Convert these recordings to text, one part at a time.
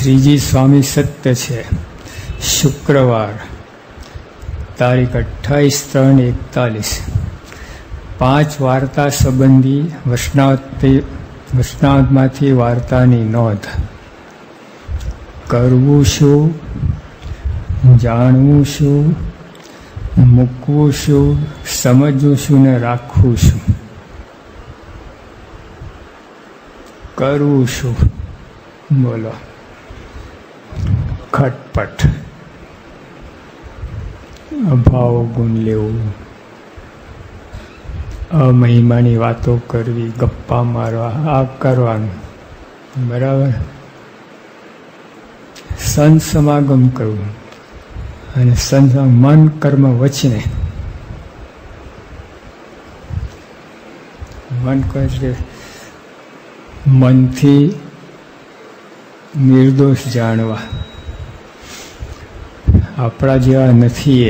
શ્રીજી સ્વામી સત્ય છે. શુક્રવાર તારીખ 28/3/41. 5 વાર્તા સંબંધી વૈષ્ણવમાંથી વાર્તાની નોંધ. કરવું શું, જાણવું શું, મૂકવું શું, સમજવું શું ને રાખવું શું. કરવું શું? બોલો. ખટપટ, અભાવ ગુણ લેવું, અમહિમાની વાતો કરવી, ગપ્પા મારવા, આ કરવાનું. બરાબર. સંત સમાગમ કરવું અને સંત મન કર્મ વચને. મન કહે મનથી નિર્દોષ જાણવા. આપણા જેવા નથી. એ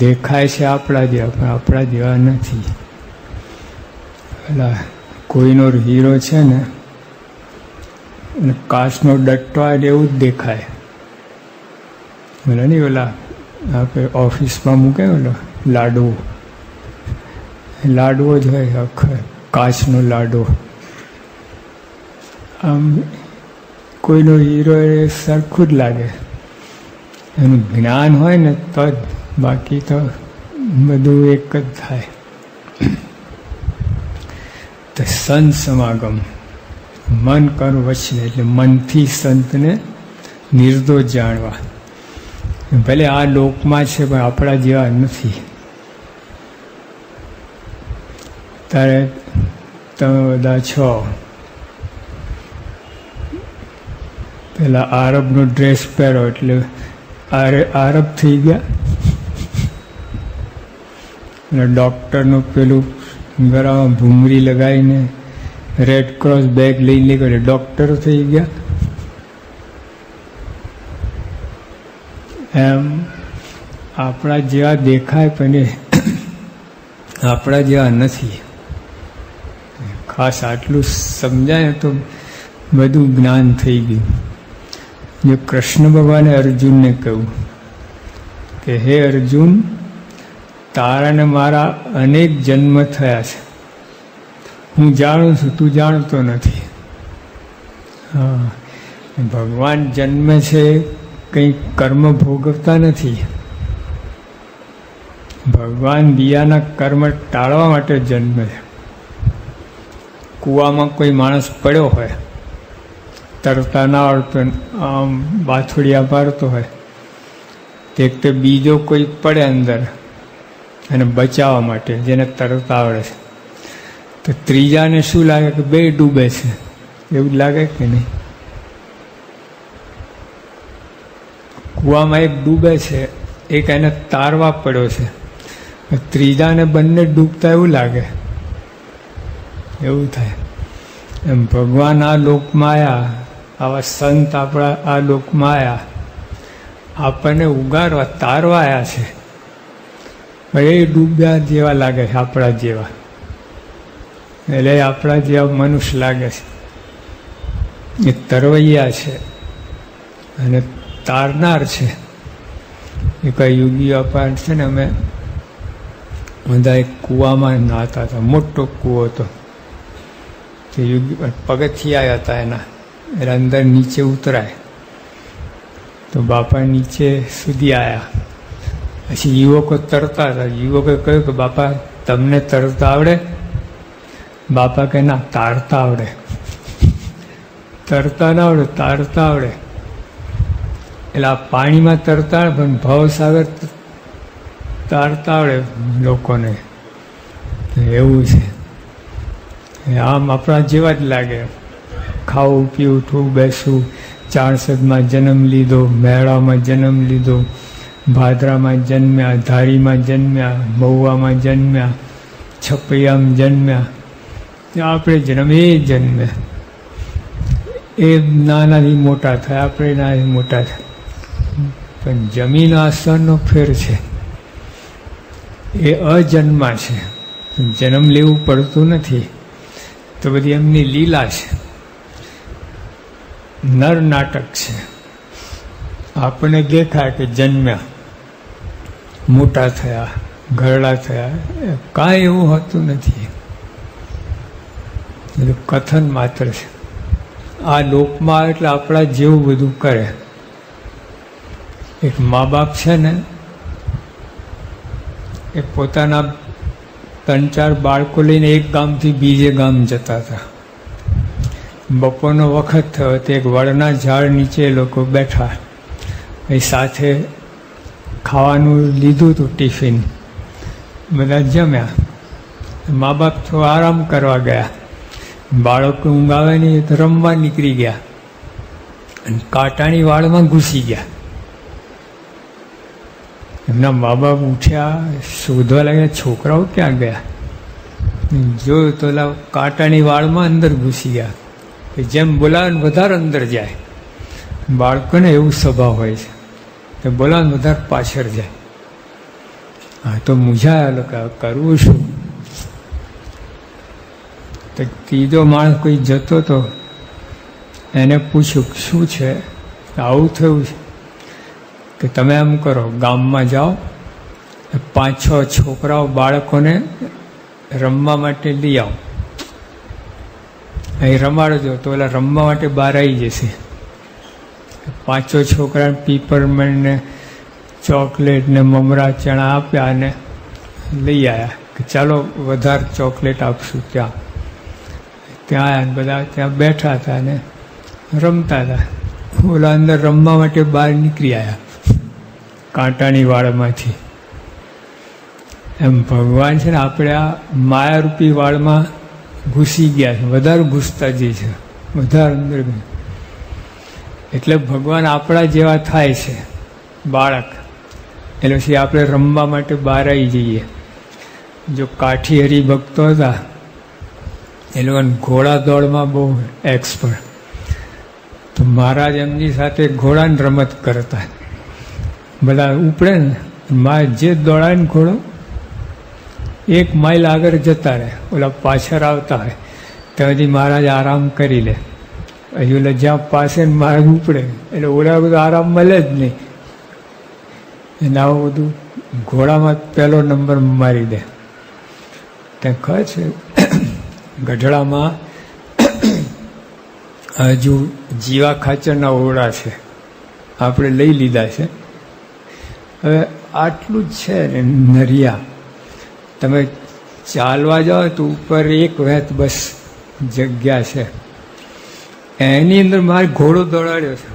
દેખાય છે આપણા જેવા, પણ આપણા જેવા નથી. પેલા કોઈનો હીરો છે ને, અને કાચનો ડટ્ટો આવે એવું જ દેખાય. બોલે નહીં, ઓલા આપણે ઓફિસમાં મૂકે ઓલો લાડવો, લાડવો જ હોય, કાચનો લાડવો. આમ કોઈનો હીરો એ સરખું જ લાગે. એનું જ્ઞાન હોય ને તો જ, બાકી તો બધું એક જ થાય. તો સંત સમાગમ, મન કર્મ વચને, એટલે મનથી સંતને નિર્દોષ જાણવા. ભલે આ લોકમાં છે પણ આપણા જેવા નથી. ત્યારે તમે બધા છો, પેલા આરબનો ડ્રેસ પહેરો એટલે આરબ થઈ ગયા. અને ડૉક્ટરનું પેલું ગળામાં ભૂંગળી લગાવીને રેડ ક્રોસ બેગ લઈ એટલે ડૉક્ટરો થઈ ગયા. એમ આપણા જેવા દેખાય પણ એ આપણા જેવા નથી. ખાસ આટલું સમજાય તો બધું જ્ઞાન થઈ ગયું. જે કૃષ્ણ ભગવાને અર્જુનને કહ્યું કે હે અર્જુન, તારાને મારા અનેક જન્મ થયા છે. હું જાણું છું, તું જાણતો નથી. હા, ભગવાન જન્મે છે કંઈ કર્મ ભોગવતા નથી. ભગવાન બીજાના કર્મ ટાળવા માટે જન્મે છે. કૂવામાં કોઈ માણસ પડ્યો હોય, તરતા ના આવડતો, આમ બાથોડિયા મારતો હોય, તે બીજો કોઈ પડે અંદર અને બચાવવા માટે, જેને તરતા આવડે છે, તો ત્રીજાને શું લાગે કે બે ડૂબે છે, એવું લાગે કે નહીં? કૂવામાં એક ડૂબે છે, એક એને તારવા પડ્યો છે, ત્રીજાને બંને ડૂબતા એવું લાગે. એવું થાય. એમ ભગવાન આ લોકમાં આવ્યા, આવા સંત આપણા આ લોકમાં આવ્યા, આપણને ઉગારવા, તારવા આવ્યા છે. એ ડૂબ્યા જેવા લાગે છે, આપણા જેવા. એટલે આપણા જેવા મનુષ્ય લાગે છે. એ તરવૈયા છે અને તારનાર છે. એ કઈ યોગી અપાર છે ને, અમે બધા એક કૂવામાં નાહતા હતા. મોટો કૂવો હતો. તે યોગી પગથિયા હતા એના, એટલે અંદર નીચે ઉતરાય. તો બાપા નીચે સુધી આવ્યા. પછી યુવકો તરતા હતા. યુવકોએ કહ્યું કે બાપા, તમને તરતા આવડે? બાપા કહે ના, તારતા આવડે. તરતા ના આવડે, તારતા આવડે. એટલે આ પાણીમાં તરતા આવડે, પણ ભવસાગર તારતા આવડે લોકોને. એવું છે. આમ આપણા જેવા જ લાગે. ખાવું, પીવું, ઉઠવું, બેસવું, ચાણસદમાં જન્મ લીધો, મેળામાં જન્મ લીધો, ભાદરામાં જન્મ્યા, ધારીમાં જન્મ્યા, મહુવામાં જન્મ્યા, છપૈયામાં જન્મ્યા. આપણે જન્મ એ જન્મ્યા. એ નાનાથી મોટા થાય, આપણે નાનાથી મોટા થાય. પણ જમીન આસમાનનો ફેર છે. એ અજન્મા છે. જન્મ લેવું પડતું નથી. તો બધી એમની લીલા છે. નર નાટક છે. આપણને દેખાય કે જન્મ્યા, મોટા થયા, ઘરડા થયા, કાંઈ એવું હોતું નથી. એટલે કથન માત્ર છે. આ લોકમાં એટલે આપણા જેવું બધું કરે. એક મા બાપ છે ને, એ પોતાના 3-4 બાળકો લઈને એક ગામથી બીજે ગામ જતા હતા. બપોરનો વખત થયો તો એક વડના ઝાડ નીચે એ લોકો બેઠા. એ સાથે ખાવાનું લીધું હતું, ટિફિન. બધા જમ્યા. મા બાપ તો આરામ કરવા ગયા. બાળકો ઊંઘ આવે નહીં તો રમવા નીકળી ગયા અને કાંટાની વાળમાં ઘૂસી ગયા. એમના મા બાપ ઉઠ્યા, શોધવા લાગ્યા છોકરાઓ ક્યાં ગયા. જોયું તો કાંટાની વાળમાં અંદર ઘૂસી ગયા. જેમ બોલાવે ને વધારે અંદર જાય. બાળકોને એવું સ્વભાવ હોય છે કે બોલાવે ને વધારે પાછળ જાય. હા તો મૂંઝાયા લોકો, કરવું શું? તો ત્રીજો માણસ કોઈ જતો તો એને પૂછ્યું શું છે, આવું થયું છે? કે તમે એમ કરો, ગામમાં જાઓ, 5-6 છોકરાઓ બાળકોને રમવા માટે લઈ આવો, અહીં રમાડજો તો ઓલા રમવા માટે બહાર આવી જશે. 5 છોકરાને પીપરમેન્ટ ને ચોકલેટ ને મમરા ચણા આપ્યા અને લઈ આવ્યા કે ચાલો વધારે ચોકલેટ આપશું. ત્યાં બધા ત્યાં બેઠા હતા ને રમતા હતા. ઓલા અંદર રમવા માટે બહાર નીકળી આવ્યા કાંટાની વાળમાંથી. એમ ભગવાન છે ને આપણે આ માયારૂપી વાળમાં ઘૂસી ગયા છે, વધારે ઘૂસતા જે છે, વધારે અંદર. એટલે ભગવાન આપણા જેવા થાય છે બાળક. એટલે પછી આપણે રમવા માટે બહાર આવી જઈએ. જો કાઠી હરિભક્તો હતા એ લોકોને ઘોડા દોડમાં બહુ એક્સપર્ટ, તો મહારાજ એમની સાથે ઘોડાની રમત કરતા. બધા ઉપડે ને, જે દોડાય ને ઘોડો 1 માઇલ આગળ જતા રહે, ઓલા પાછળ આવતા હોય ત્યાં સુધી મહારાજ આરામ કરી લે. અહીં ઓલા જ્યાં પાસે મહારાજ ઉપડે એટલે ઓલા બધું આરામ મળે જ નહીં. એને આવું બધું ઘોડામાં પહેલો નંબર મારી દે. ત્યાં કહે છે ગઢડામાં હજુ જીવા ખાચરના ઓરડા છે, આપણે લઈ લીધા છે. હવે આટલું જ છે ને નરિયા. તમે ચાલવા જાઓ તો ઉપર 1 વેત બસ જગ્યા છે. એની અંદર મારે ઘોડો દોડાડ્યો છે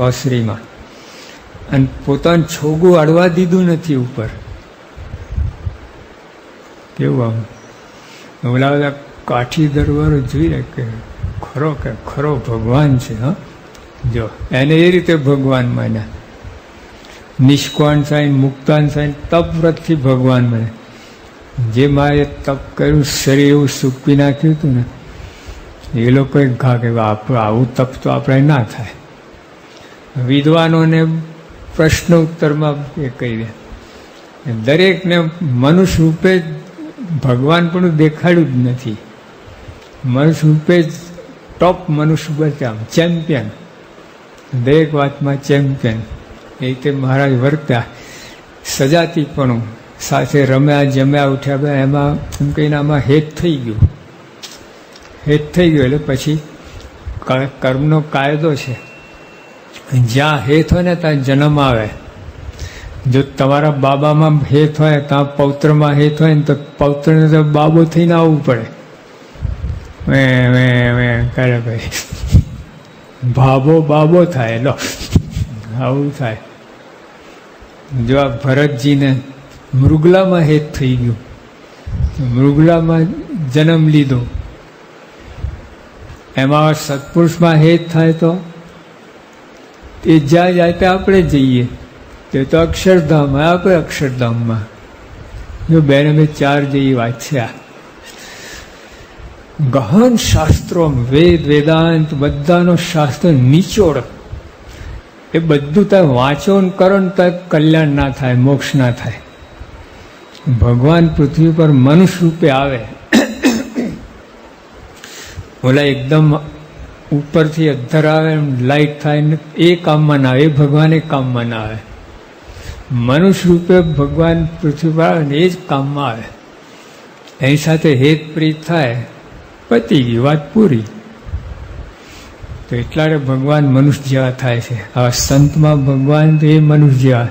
ઓસરીમાં, અને પોતાનું છોગું અડવા દીધું નથી ઉપર. કેવું આમ ઓલા બધા કાઠી દરબારો જોઈ કે ખરો ભગવાન છે. હા, જો એને એ રીતે ભગવાન માન્યા. નિષ્કોણ સાઈન, મુક્તાન સાઈન તપ વ્રતથી ભગવાન માન્યા. જે મારે તપ કર્યું, શરીર એવું સૂકવી નાખ્યું હતું ને, એ લોકોએ ઘા કે આવું તપ તો આપણે ના થાય. વિદ્વાનોને પ્રશ્ન ઉત્તરમાં એ કહી દે, દરેકને મનુષ્ય રૂપે ભગવાન પણ દેખાડ્યું જ નથી. મનુષ્ય રૂપે જ ટોપ મનુષ્ય બચ્યા, ચેમ્પિયન, દરેક વાતમાં ચેમ્પિયન. એ રીતે મહારાજ વર્ત્યા. સજાતીપણું સાથે રમ્યા, જમ્યા, ઉઠ્યા, એમાં એમ કહીને આમાં હેત થઈ ગયું. હેત થઈ ગયું એટલે પછી કર્મનો કાયદો છે, જ્યાં હેત હોય ને ત્યાં જન્મ આવે. જો તમારા બાબામાં હેત હોય, ત્યાં પૌત્રમાં હેત હોય ને તો પૌત્રને તો બાબો થઈને આવવું પડે. કરે ભાઈ ભાબો બાબો થાય. લો આવું થાય. જો આ ભરતજીને મૃગલામાં હેત થઈ ગયું, મૃગલામાં જન્મ લીધો. એમાં સત્પુરુષમાં હેત થાય તો એ જ્યાં જાય ત્યાં આપણે જઈએ. તે તો અક્ષરધામમાં, આપણે અક્ષરધામમાં. જો બેને 4 જેવી વાત છે. આ ગહન શાસ્ત્રો, વેદ વેદાંત બધાનો શાસ્ત્ર નિચોડ, એ બધું ત્યાં વાંચો ને કરો ને ત્યાં કલ્યાણ ના થાય, મોક્ષ ના થાય. ભગવાન પૃથ્વી પર મનુષ્ય રૂપે આવે. ઓલા એકદમ ઉપરથી અધર આવે લાઈટ થાય ને એ કામમાં ના આવે, એ ભગવાન એ કામમાં ના આવે. મનુષ્ય રૂપે ભગવાન પૃથ્વી પર આવે ને એ જ કામમાં આવે. એની સાથે હેત પ્રીત થાય, પતી ગઈ વાત પૂરી. તો એટલા ભગવાન મનુષ્ય જેવા થાય છે. આવા સંતમાં ભગવાન તો એ મનુષ્ય જેવા.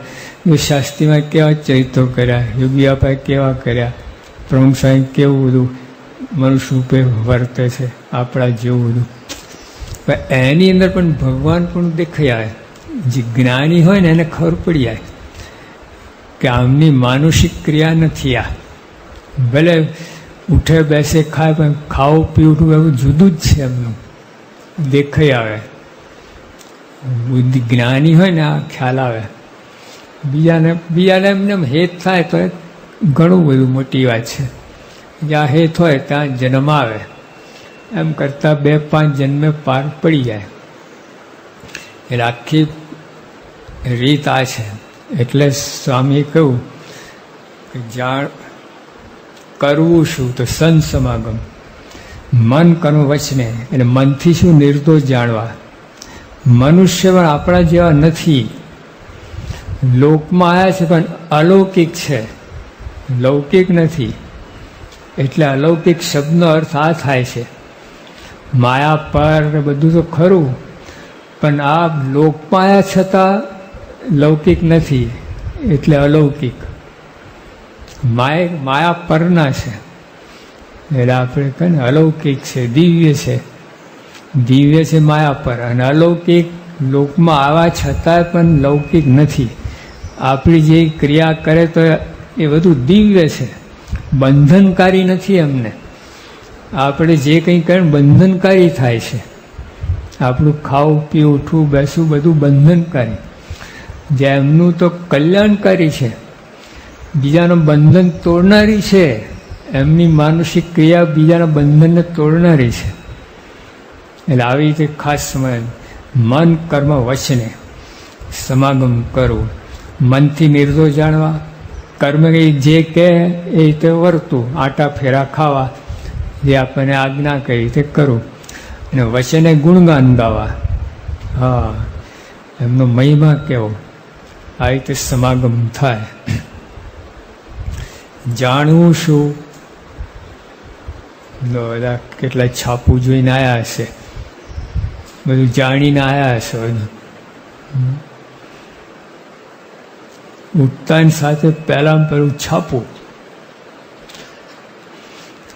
શાસ્ત્રીમાં કેવા ચરિત્રો કર્યા, યોગી બાપાએ કેવા કર્યા, પ્રમુખ સાહેબ કેવું બધું મનુષ્ય રૂપે વર્તે છે, આપણા જેવું બધું. એની અંદર પણ ભગવાન પણ દેખાઈ આવે. જે જ્ઞાની હોય ને એને ખબર પડી જાય કે આમની માનુષિક ક્રિયા નથી. આ ભલે ઉઠે બેસે ખાય, પણ ખાવું પીવું એવું જુદું જ છે એમનું, દેખાઈ આવે. બુદ્ધિ જ્ઞાની હોય ને આ ખ્યાલ આવે. બીજાને એમને હેત થાય તો ઘણું બધું મોટી વાત છે. જ્યાં હેત હોય ત્યાં જન્મ આવે, એમ કરતાં 2-5 જન્મે પાર પડી જાય. એટલે આખી રીત આ છે. એટલે સ્વામીએ કહ્યું કે જાણ કરવું શું? તો સંત સમાગમ. મન કર્મ વચને, એટલે મનથી શું? નિર્દોષ જાણવા. મનુષ્ય પણ આપણા જેવા નથી, લોકમાં આવ્યા છે પણ અલૌકિક છે, લૌકિક નથી. એટલે અલૌકિક શબ્દનો અર્થ આ થાય છે. માયા પર બધું તો ખરું, પણ આ લોકમાં આવ્યા છતાં લૌકિક નથી, એટલે અલૌકિક. માયા પરના છે, એટલે આપણે કહે ને અલૌકિક છે, દિવ્ય છે. દિવ્ય છે માયા પર, અને અલૌકિક લોકમાં આવ્યા છતાં પણ લૌકિક નથી. આપણી જે ક્રિયા કરે તો એ બધું દિવ્ય છે, બંધનકારી નથી. એમને આપણે જે કંઈ કરે બંધનકારી થાય છે. આપણું ખાવું પીવું ઉઠવું બેસવું બધું બંધનકારી. જેમનું તો કલ્યાણકારી છે, બીજાનું બંધન તોડનારી છે. એમની માનસિક ક્રિયા બીજાના બંધનને તોડનારી છે. એટલે આવી રીતે ખાસ સમય મન કર્મ વચને સમાગમ કરવું. મનથી નિર્દોષ જાણવા, કર્મ જે કહે એ રીતે વર્તું, આટા ફેરા ખાવા, જે આપણને આજ્ઞા કરી તે કરવું. અને વચને ગુણગાન ગાવા. હા, એમનો મહિમા કેવો. આ રીતે સમાગમ થાય. જાણવું શું? બધા કેટલા છાપું જોઈને આવ્યા હશે, બધું જાણીને આવ્યા હશે. બધું ઉઠતાની સાથે પહેલાં પેલું છાપું.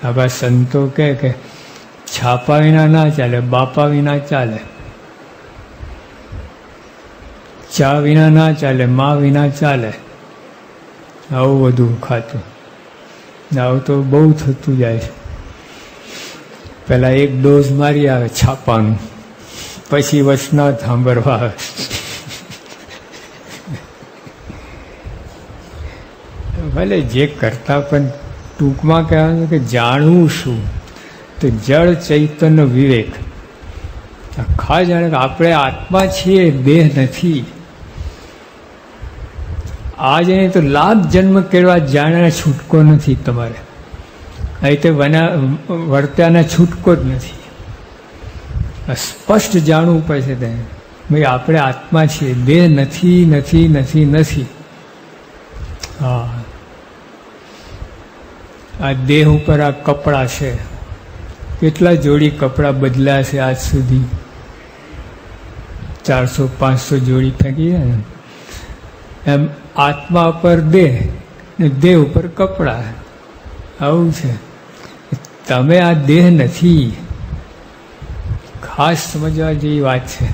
આપણા સંતો કહે કે છાપા વિના ના ચાલે, બાપા વિના ચાલે, ચા વિના ના ચાલે, મા વિના ચાલે. આવું બધું ખાતું. આવું તો બહુ થતું જાય છે. પહેલાં એક ડોઝ મારી આવે છાપાનું, પછી વચના સાંભળવા આવે. ભલે જે કરતા પણ ટૂંકમાં કહેવાનું કે જાણવું શું? તો જળ ચૈતન્ય વિવેક. આખા જાણે કે આપણે આત્મા છીએ, દેહ નથી. આ જઈને તો લાખ જન્મ કેળવા જાણે છૂટકો નથી તમારે. આ રીતે વર્ત્યાના છૂટકો જ નથી. સ્પષ્ટ જાણવું પડશે તેને. ભાઈ આપણે આત્મા છીએ, દેહ નથી, નથી, નથી, નથી. હા, આ દેહ ઉપર આ કપડાં છે. કેટલા જોડી કપડાં બદલ્યા છે આજ સુધી? 400-500 જોડી ફેંકી ને. એમ આત્મા ઉપર દેહ ને દેહ ઉપર કપડાં. આવું છે. તમે આ દેહ નથી. ખાસ સમજવા જેવી વાત છે.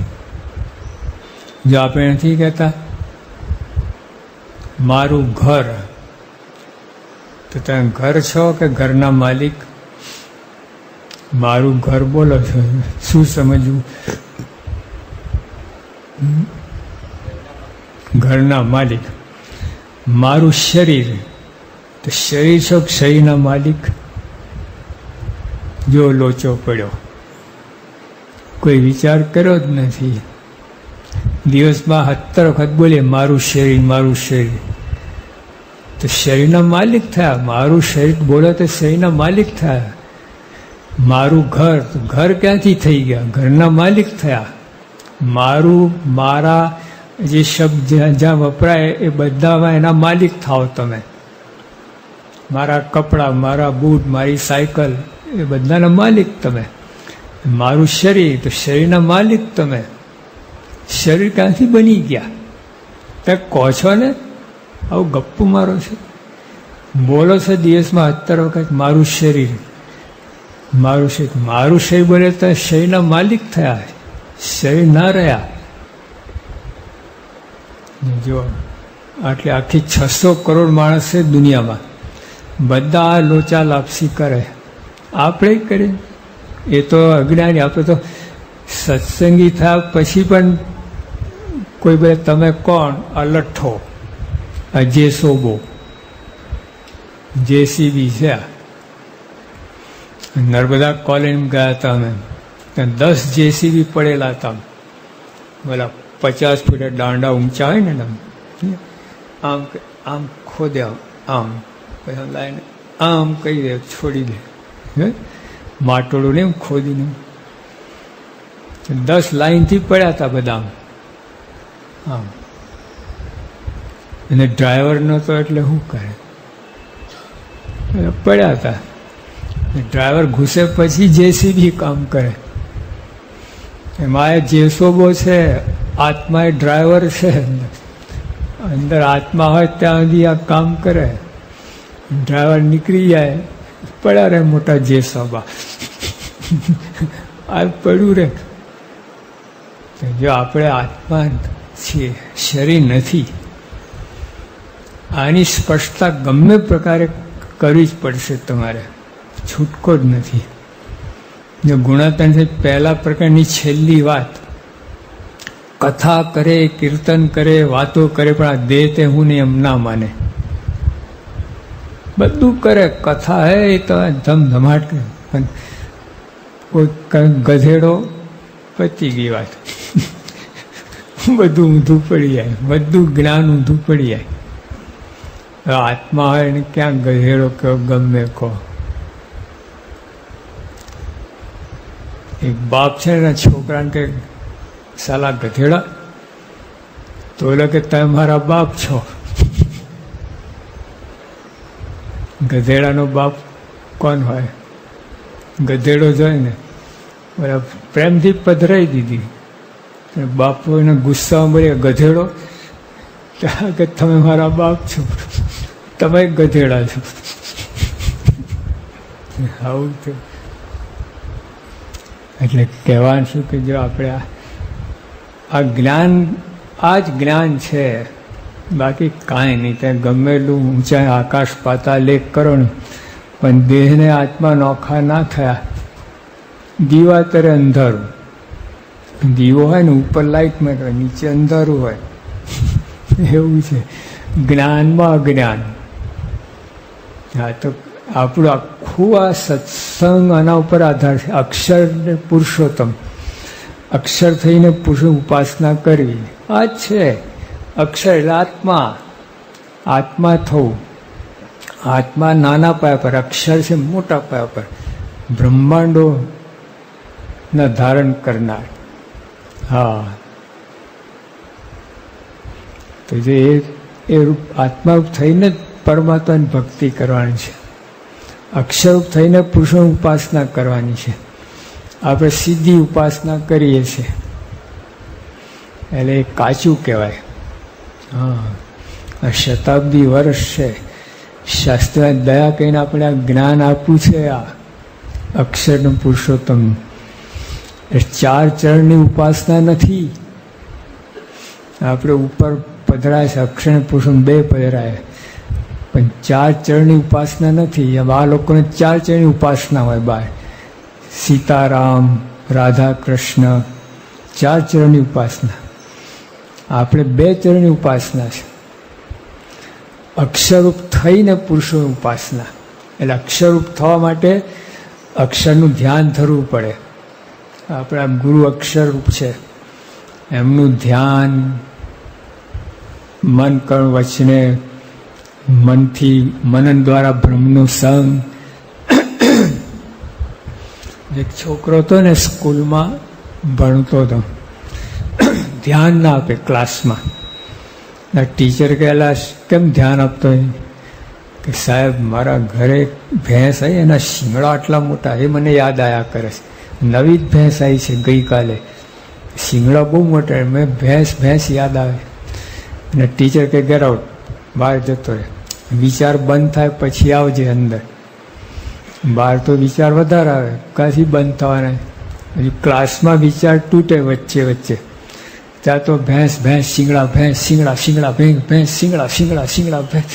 જો આપણે નથી કહેતા મારું ઘર, તો તમે ઘર છો કે ઘરના માલિક? મારું ઘર બોલો છો, શું સમજવું? ઘરના માલિક. મારું શરીર, તો શરીર છો કે શરીરના માલિક? જો લોચો પડ્યો, કોઈ વિચાર કર્યો જ નથી. દિવસમાં 70 વખત બોલે મારું શરીર, મારું શરીર. તો શરીરના માલિક થયા. મારું શરીર બોલે તો શરીરના માલિક થયા. મારું ઘર, ઘર ક્યાંથી થઈ ગયા? ઘરના માલિક થયા. મારું, મારા જે શબ્દ જ્યાં વપરાય એ બધામાં એના માલિક થાઓ તમે. મારા કપડાં, મારા બૂટ, મારી સાયકલ, એ બધાના માલિક તમે. મારું શરીર, તો શરીરના માલિક તમે. શરીર ક્યાંથી બની ગયા? તે કહો છો ને, આવું ગપ્પુ મારો છે, બોલો છો દિવસમાં 70 વખત મારું શરીર, મારું શરીર. મારું શરીર બોલે તો શરીરના માલિક થયા, શરીર ના રહ્યા. જો આટલી આખી 600 કરોડ માણસ છે દુનિયામાં, બધા આ લોચા લાપસી કરે, આપણે કરીએ. એ તો અજ્ઞાની. આપણે તો સત્સંગી થયા પછી પણ કોઈ બે તમે કોણ? અલઠ્ઠો, જેસોબો, જેસીબી છે. નર્મદા કોલોની ગયા હતા અમે, ત્યાં 10 જેસીબી પડેલા હતા. બોલા 50 ફૂટ દાંડા ઊંચા હોય ને, આમ આમ ખોદ્યા, આમ પછી લાઈને આમ કહી દે, છોડી દે, માટોડું ને ખોદીને 10 લાઈનથી પડ્યા હતા બધા આમ. અને ડ્રાઈવર નહોતો એટલે શું કરે, પડ્યા હતા. ડ્રાઈવર ઘૂસે પછી જેસીબી કામ કરે. એમાં એ જેસોબો છે, આત્મા એ ડ્રાઈવર છે. અંદર આત્મા હોય ત્યાં સુધી આ કામ કરે. ડ્રાઈવર નીકળી જાય, પડ્યા રહે મોટા જેસોબા, આ પડ્યું રહે. જો આપણે આત્મા છીએ, શરીર નથી. આની સ્પષ્ટતા ગમે પ્રકારે કરવી જ પડશે તમારે, છૂટકો જ નથી. જો ગુણાતન છે પહેલા પ્રકારની છેલ્લી વાત, કથા કરે, કીર્તન કરે, વાતો કરે, પણ આ દેહ તે હું નહીં એમ ના માને. બધું કરે, કથા હે એ તો ધમધમાટ કરે, પણ કોઈ ગધેડો પતી ગઈ વાત. બધું ઊંધું પડી જાય, બધું જ્ઞાન ઊંધું પડી જાય. આત્મા હોય ને ક્યાં ગધેડો કહો, ગમે કહો. એક બાપ છે ને છોકરાને કે સાલા ગધેડા, તો એટલે કે તમે મારા બાપ છો. ગધેડાનો બાપ કોણ હોય? ગધેડો જ હોય ને. બરાબર, પ્રેમથી પધરાઈ દીધી. બાપુ એને ગુસ્સામાં બોલે, ગધેડો, કે તમે મારા બાપ છો, તમે ગધેડા છો. આવું તો એટલે કહેવાનું શું કે જો આપણે આ જ્ઞાન, આ જ જ્ઞાન છે, બાકી કાંઈ નહીં. ત્યાં ગમે એટલું ઊંચા આકાશ પાતાળ એક કરો ને, પણ દેહને આત્મા નોખા ના થયા. દીવા તરે અંધારું, દીવો હોય ને ઉપર લાઇટ મેટ હોય, નીચે અંધારું હોય, એવું છે જ્ઞાનમાં અજ્ઞાન. હા, તો આપણું આખું આ સત્સંગ આના ઉપર આધાર છે. અક્ષર ને પુરુષોત્તમ, અક્ષર થઈને પુરુષ ઉપાસના કરવી, આ જ છે અક્ષર. એટલે આત્મા, આત્મા થવું. આત્મા નાના પાયા પર, અક્ષર છે મોટા પાયા પર, બ્રહ્માંડો ના ધારણ કરનાર. હા, તો જે એ રૂપ આત્મારૂપ થઈને જ પરમાત્માની ભક્તિ કરવાની છે, અક્ષરરૂપ થઈને પુરુષોની ઉપાસના કરવાની છે. આપણે સીધી ઉપાસના કરીએ છીએ એટલે એ કાચું કહેવાય. હા, શતાબ્દી વર્ષ છે શાસ્ત્રમાં દયા કહીને આપણે આ જ્ઞાન આપ્યું છે, આ અક્ષરનું પુરુષોત્તમનું. એ 4 ચરણની ઉપાસના નથી. આપણે ઉપર પધરાય છે, અક્ષર પુરુષોત્તમ 2 પધરાય, પણ 4 ચરણની ઉપાસના નથી. આ લોકોને 4 ચરણની ઉપાસના હોય. બહાર સીતારામ, રાધા કૃષ્ણ, 4 ચરણની ઉપાસના. આપણે 2 ચરણની ઉપાસના છે. અક્ષરરૂપ થઈને પુરુષોની ઉપાસના. એટલે અક્ષરરૂપ થવા માટે અક્ષરનું ધ્યાન ધરવું પડે. આપણા ગુરુ અક્ષરરૂપ છે, એમનું ધ્યાન મન કર્ણ વચને, મનથી મનન દ્વારા બ્રહ્મનો સંગ, એક છોકરો હતો ને, સ્કૂલમાં ભણતો હતો, ધ્યાન ના આપે ક્લાસમાં. ટીચર કહેલા, કેમ ધ્યાન આપતો હોય? કે સાહેબ, મારા ઘરે ભેંસ આવી, એના શિંગડા આટલા મોટા, એ મને યાદ આવ્યા કરે છે. નવી જ ભેંસ આવી છે ગઈકાલે, શિંગડા બહુ મોટા, મેં ભેંસ યાદ આવે. અને ટીચર કે ગેટ આઉટ, બહાર જતો રહે. વિચાર બંધ થાય પછી આવજે અંદર. બહાર તો વિચાર વધારે આવે, કાંથી બંધ થવાના? પછી ક્લાસમાં વિચાર તૂટે વચ્ચે વચ્ચે. ત્યાં તો ભેંસ શિંગડા, ભેંસ શિંગડા, શિંગડા ભેંસ શિંગડા, શિંગડા શિંગડા ભેંસ.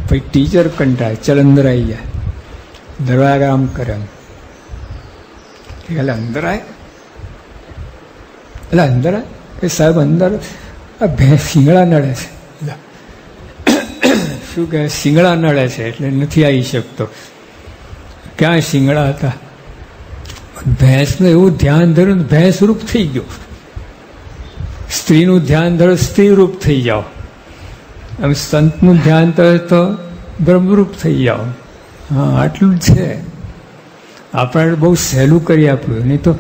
પછી ટીચર કંટાળે, ચલ અંદર આવી જાય. દરવાજા આમ કરે, એટલે અંદર આવે, એટલે અંદર આવે કે સાહેબ અંદર આ ભેંસ શિંગડા નડે છે. શું કહે? શિંગડા નડે છે એટલે નથી આવી શકતો. ક્યાં શિંગડા હતા? ભેંસનું એવું ધ્યાન ધર્યું, ભેંસ રૂપ થઈ ગયો. સ્ત્રીનું ધ્યાન ધરો, સ્ત્રી રૂપ થઈ જાઓ. આમ સંતનું ધ્યાન ધરે તો બ્રહ્મરૂપ થઈ જાઓ. હા, આટલું જ છે. આપણે બહુ સહેલું કરી આપ્યું. નહીં તો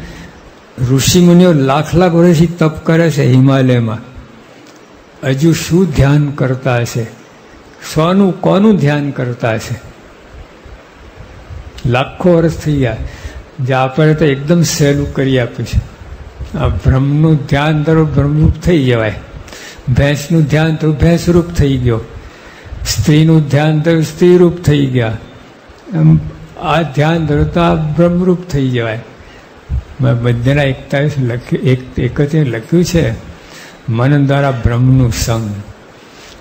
ઋષિમુનિઓ લાખ વર્ષથી તપ કરે છે હિમાલયમાં. હજુ શું ધ્યાન કરતા હશે? કોનું ધ્યાન કરતા હશે? લાખો વર્ષ થઈ ગયા. જે આપણે તો એકદમ સહેલું કરી આપ્યું છે. આ બ્રહ્મનું ધ્યાન ધરો, બ્રહ્મરૂપ થઈ જવાય. ભેંસનું ધ્યાન તો ભેંસરૂપ થઈ ગયો. સ્ત્રીનું ધ્યાન તો સ્ત્રીરૂપ થઈ ગયા. આ ધ્યાન ધરો તો આ બ્રહ્મરૂપ થઈ જવાય. બધાના 41 લખ્યું છે, મન દ્વારા બ્રહ્મનું સંગ.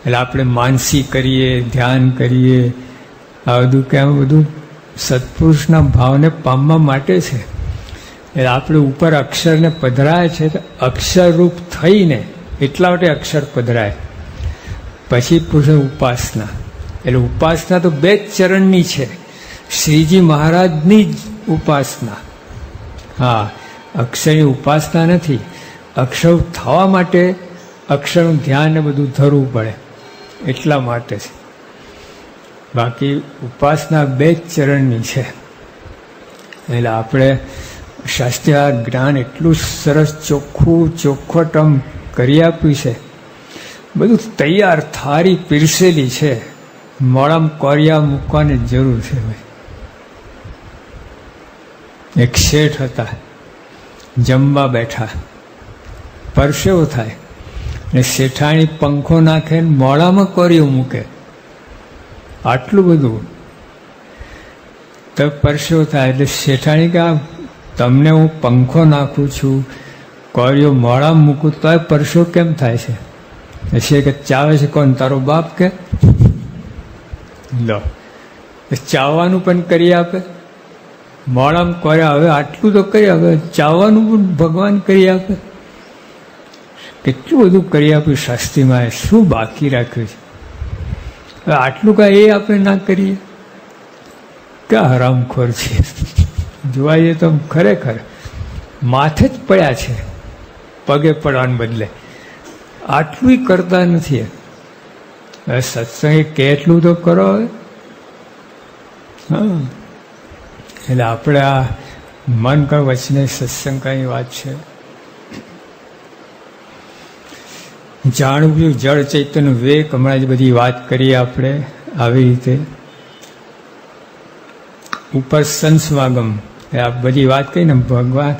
એટલે આપણે માનસી કરીએ, ધ્યાન કરીએ, આ બધું કેમ બધું સત્પુરુષના ભાવને પામવા માટે છે. એટલે આપણે ઉપર અક્ષરને પધરાય છે, તો અક્ષરરૂપ થઈને એટલા માટે અક્ષર પધરાય. પછી પૂછે ઉપાસના. એટલે ઉપાસના તો 2 જ ચરણની છે. શ્રીજી મહારાજની જ ઉપાસના. હા, અક્ષરની ઉપાસના નથી. અક્ષર થવા માટે અક્ષરનું ધ્યાન ને બધું ધરવું પડે, એટલા માટે છે. બાકી ઉપાસના 2 જ ચરણની છે. એટલે આપણે શાસ્ત્રીય જ્ઞાન એટલું સરસ ચોખ્ખોટમ કરી આપ્યું છે. બધું તૈયાર, થાળી પીરસેલી છે. મોડામાં કોરિયા મૂકવાની જરૂર છે. એક શેઠ હતા, જમવા બેઠા, પરસેવો થાય ને શેઠાણી પંખો નાખે ને મોડામાં કોરિયો મૂકે. આટલું બધું તો પરસેવો થાય. એટલે શેઠાણી કે તમને હું પંખો નાખું છું, કોરિયો મોડામાં મૂકું તો પરસેવો કેમ થાય છે? છે કે ચાવે છે કોણ? તારો બાપ કે? લો, ચાવવાનું પણ કરી આપે, મોડામાં કર્યા. હવે આટલું તો કરી આપે, ચાવવાનું પણ ભગવાન કરી આપે. કેટલું બધું કરી આપ્યું શાસ્ત્રીમાં, શું બાકી રાખ્યું છે? હવે આટલું કાંઈ એ આપણે ના કરીએ? ક્યાં હરામખોર છે! જોવા જઈએ તો ખરેખર માથે જ પડ્યા છે, પગે પડવાને બદલે. આટલું કરતા નથી. હવે સત્સંગ કેટલું તો કરો. હવે હા, એટલે આપણે આ મન કા વચને સત્સંગ કઈ વાત છે. જાણવું જળ ચૈતન્ય વિવેક, હમણાં જ બધી વાત કરીએ આપણે આવી રીતે. ઉપર સંત સમાગમ, આ બધી વાત કરી ને. ભગવાન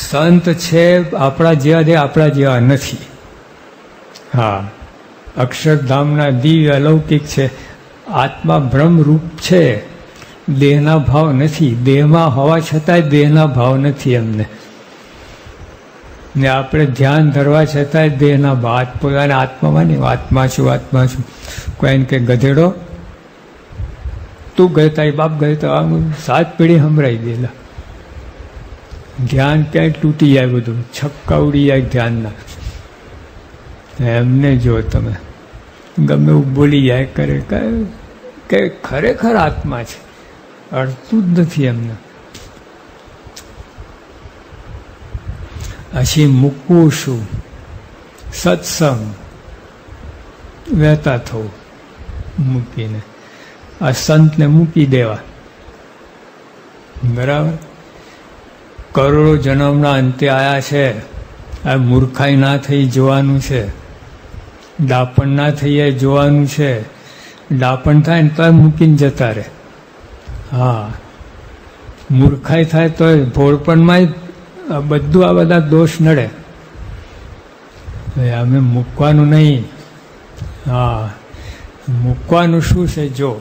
સંત છે આપણા જેવા, આપણા જેવા નથી. હા, અક્ષરધામના દિવ્ય અલૌકિક છે. આત્મા બ્રહ્મરૂપ છે, દેહના ભાવ નથી. દેહમાં હોવા છતાંય દેહના ભાવ નથી અમને. ને આપણે ધ્યાન ધરવા છતાંય દેહના ભાવ. પોતાના આત્મામાં નહીં, આત્મા છું, આત્મા છું. કોઈ એને કે ગધેડો, તું ગયો, બાપ ગયો, આમ 7 પેઢી સંભળાઈ દેલા. ધ્યાન ક્યાંય તૂટી જાય, બધું છક્કા ઉડી જાય ધ્યાનના. એમને જો તમે ગમે એવું બોલી જાય કરે કે ખરેખર આત્મા છે, અડતું જ નથી એમને. પછી મૂકવું શું? સત્સંગ, વહેતા થવું, મૂકીને આ સંતને મૂકી દેવા. બરાબર. કરોડો જન્મના અંતે આવ્યા છે. આ મૂર્ખાઈ ના થઈ જોવાનું છે, ડાપણ ના થઈ જોવાનું છે. ડાપણ થાય ને તો મૂકીને જતા રહે. હા, મૂર્ખાઈ થાય તો ભોળપણમાં બધું આ બધા દોષ નડે. અમે મૂકવાનું નહીં. હા, મૂકવાનું શું છે? જો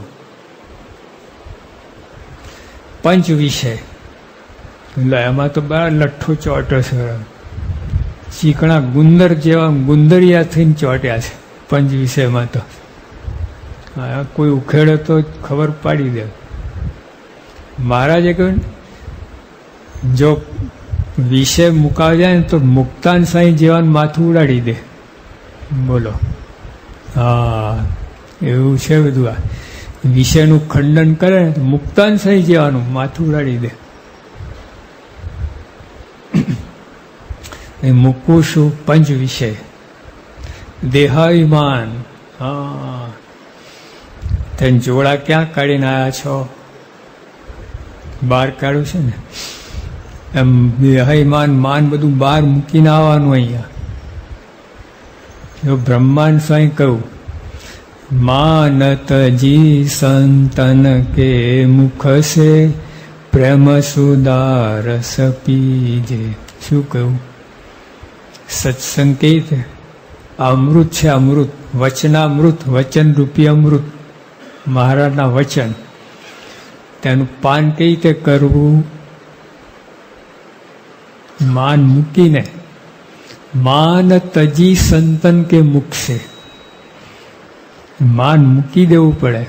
પંચ વિષય, એટલે એમાં તો બરાબર લઠ્ઠો ચોટો છે. ચીકણા ગુંદર જેવા ગુંદરિયા થઈને ચોટ્યા છે પંચ વિષયમાં. તો કોઈ ઉખેડે તો ખબર પાડી દે. મહારાજે કહ્યું જો વિષય મુકાવી જાય ને તો મુક્તાન સાંઈ જેવાનું માથું ઉડાડી દે. બોલો. હા, એવું છે બધું. આ વિષયનું ખંડન કરે ને મુક્તાન સાંઈ જેવાનું માથું ઉડાડી દે. એ મૂકવું શું? પંચ વિષય, દેહાભિમાન. હા, તેને જોડા ક્યાં કાઢીને આવ્યા છો? બહાર કાઢ્યું છે ને. એમ દેહાભિમાન માન બધું બહાર મૂકીને આવવાનું. અહીંયા જો બ્રહ્માંડ સ્વાઈ કહ્યું, માનત જી સંતન કે મુખ સે પ્રેમ સુદારસ પીજે. શું કહ્યું? સત્સંગ કઈ રીતે અમૃત છે. અમૃત, વચનામૃત, વચન રૂપી અમૃત, મહારાજના વચન. તેનું પાન કઈ રીતે કરવું? માન મૂકીને. માન તજી સંતન કે મુખ સે. માન મૂકી દેવું પડે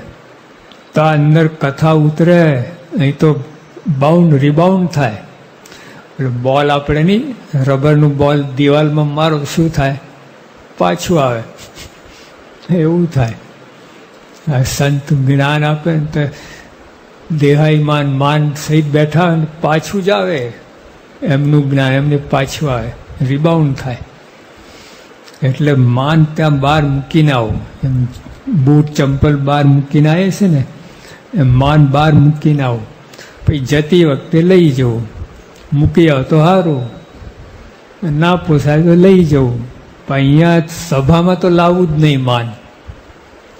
તો અંદર કથા ઉતરે. અહીં તો બાઉન્ડ રિબાઉન્ડ થાય. એટલે બોલ આપણે નહીં, રબરનું બોલ દિવાલમાં મારો, શું થાય? પાછું આવે. એવું થાય. આ સંત જ્ઞાન આપે ને તો દેહાઈમાન માન સહિત બેઠા અને પાછું જ આવે. એમનું જ્ઞાન એમને પાછું આવે, રિબાઉન્ડ થાય. એટલે માન ત્યાં બહાર મૂકીને આવું. એમ બૂટ ચંપલ બહાર મૂકીને આવે છે ને, એમ માન બહાર મૂકીને આવું. પછી જતી વખતે લઈ જવું. મૂકી આવ તો સારું, ના પોસાય તો લઈ જવું. પણ અહીંયા સભામાં તો લાવવું જ નહીં માન.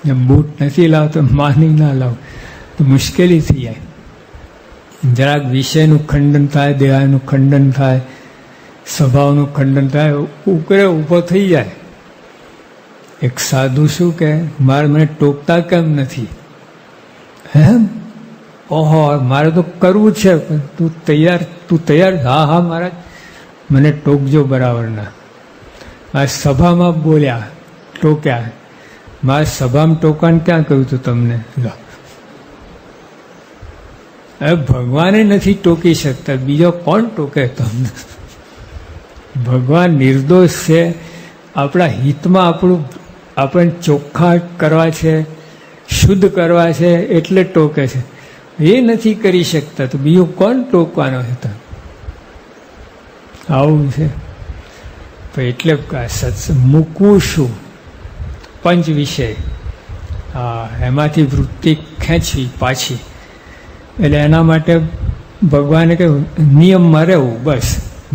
એમ બૂટ નથી લાવતો, માની ના લાવ તો મુશ્કેલી થઈ જાય. જરાક વિષયનું ખંડન થાય, દેહાનું ખંડન થાય, સ્વભાવનું ખંડન થાય, ઉકરે ઊભો થઈ જાય. એક સાધુ શું કહે, મારે મને ટોકતા કેમ નથી? એમ? ઓહો, મારે તો કરવું છે, પણ તું તૈયાર? હા હા મહારાજ, મને ટોકજો બરાબર ના. આ સભામાં બોલ્યા, ટોક્યા. મારે સભામાં ટોકાને ક્યાં કહ્યું હતું તમને? હવે ભગવાને નથી ટોકી શકતા, બીજો કોણ ટોકે તમને? ભગવાન નિર્દોષ છે. આપણા હિતમાં આપણે ચોખ્ખા કરવા છે, શુદ્ધ કરવા છે, એટલે ટોકે છે. એ નથી કરી શકતા તો બીજું કોણ ટોકવાનો છે? આવું છે. એટલે સત્સંગ મૂકવું શું? પંચ વિષય. હા, એમાંથી વૃત્તિ ખેંચવી પાછી. એટલે એના માટે ભગવાને કહ્યું નિયમમાં રહેવું, બસ.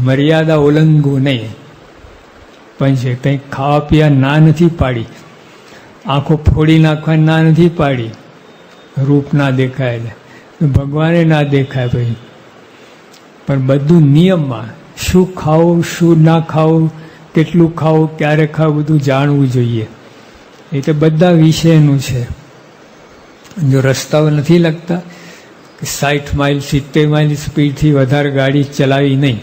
મર્યાદા ઓલંગવું નહીં. પંચ કંઈક ખાવા પીવા ના નથી પાડી, આંખો ફોડી નાખવાની ના નથી પાડી, રૂપ ના દેખાય એટલે ભગવાને ના દેખાય ભાઈ. પણ બધું નિયમમાં. શું ખાવું, શું ના ખાવું, કેટલું ખાવું, ક્યારે ખાવું, બધું જાણવું જોઈએ. એ તો બધા વિષયનું છે. જો રસ્તાઓ નથી લગતા, 60 માઇલ 70 માઇલ સ્પીડથી વધારે ગાડી ચલાવી નહીં.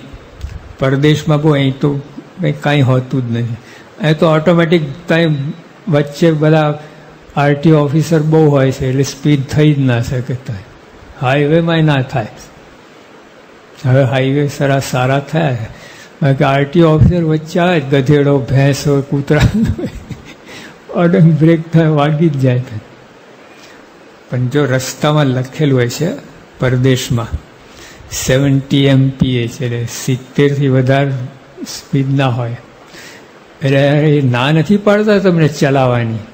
પરદેશમાં બહુ, અહીં તો કાંઈ હોતું જ નથી. અહીં તો ઓટોમેટિક ત્યાં વચ્ચે બધા આરટીઓ ઓફિસર બહુ હોય છે, એટલે સ્પીડ થઈ જ ના શકે. હાઈવેમાં ના થાય. હવે હાઈવે સારા થયા. બાકી આરટીઓ ઓફિસર વચ્ચે આવે, ગધેડો, ભેંસ હોય, કૂતરા, અડંગ બ્રેક થાય, વાગી જ જાય. પણ જો રસ્તામાં લખેલું હોય છે પરદેશમાં 70 MPH, એટલે 70થી વધારે સ્પીડ ના હોય, એટલે એ ના નથી પાડતા તમને ચલાવવાની.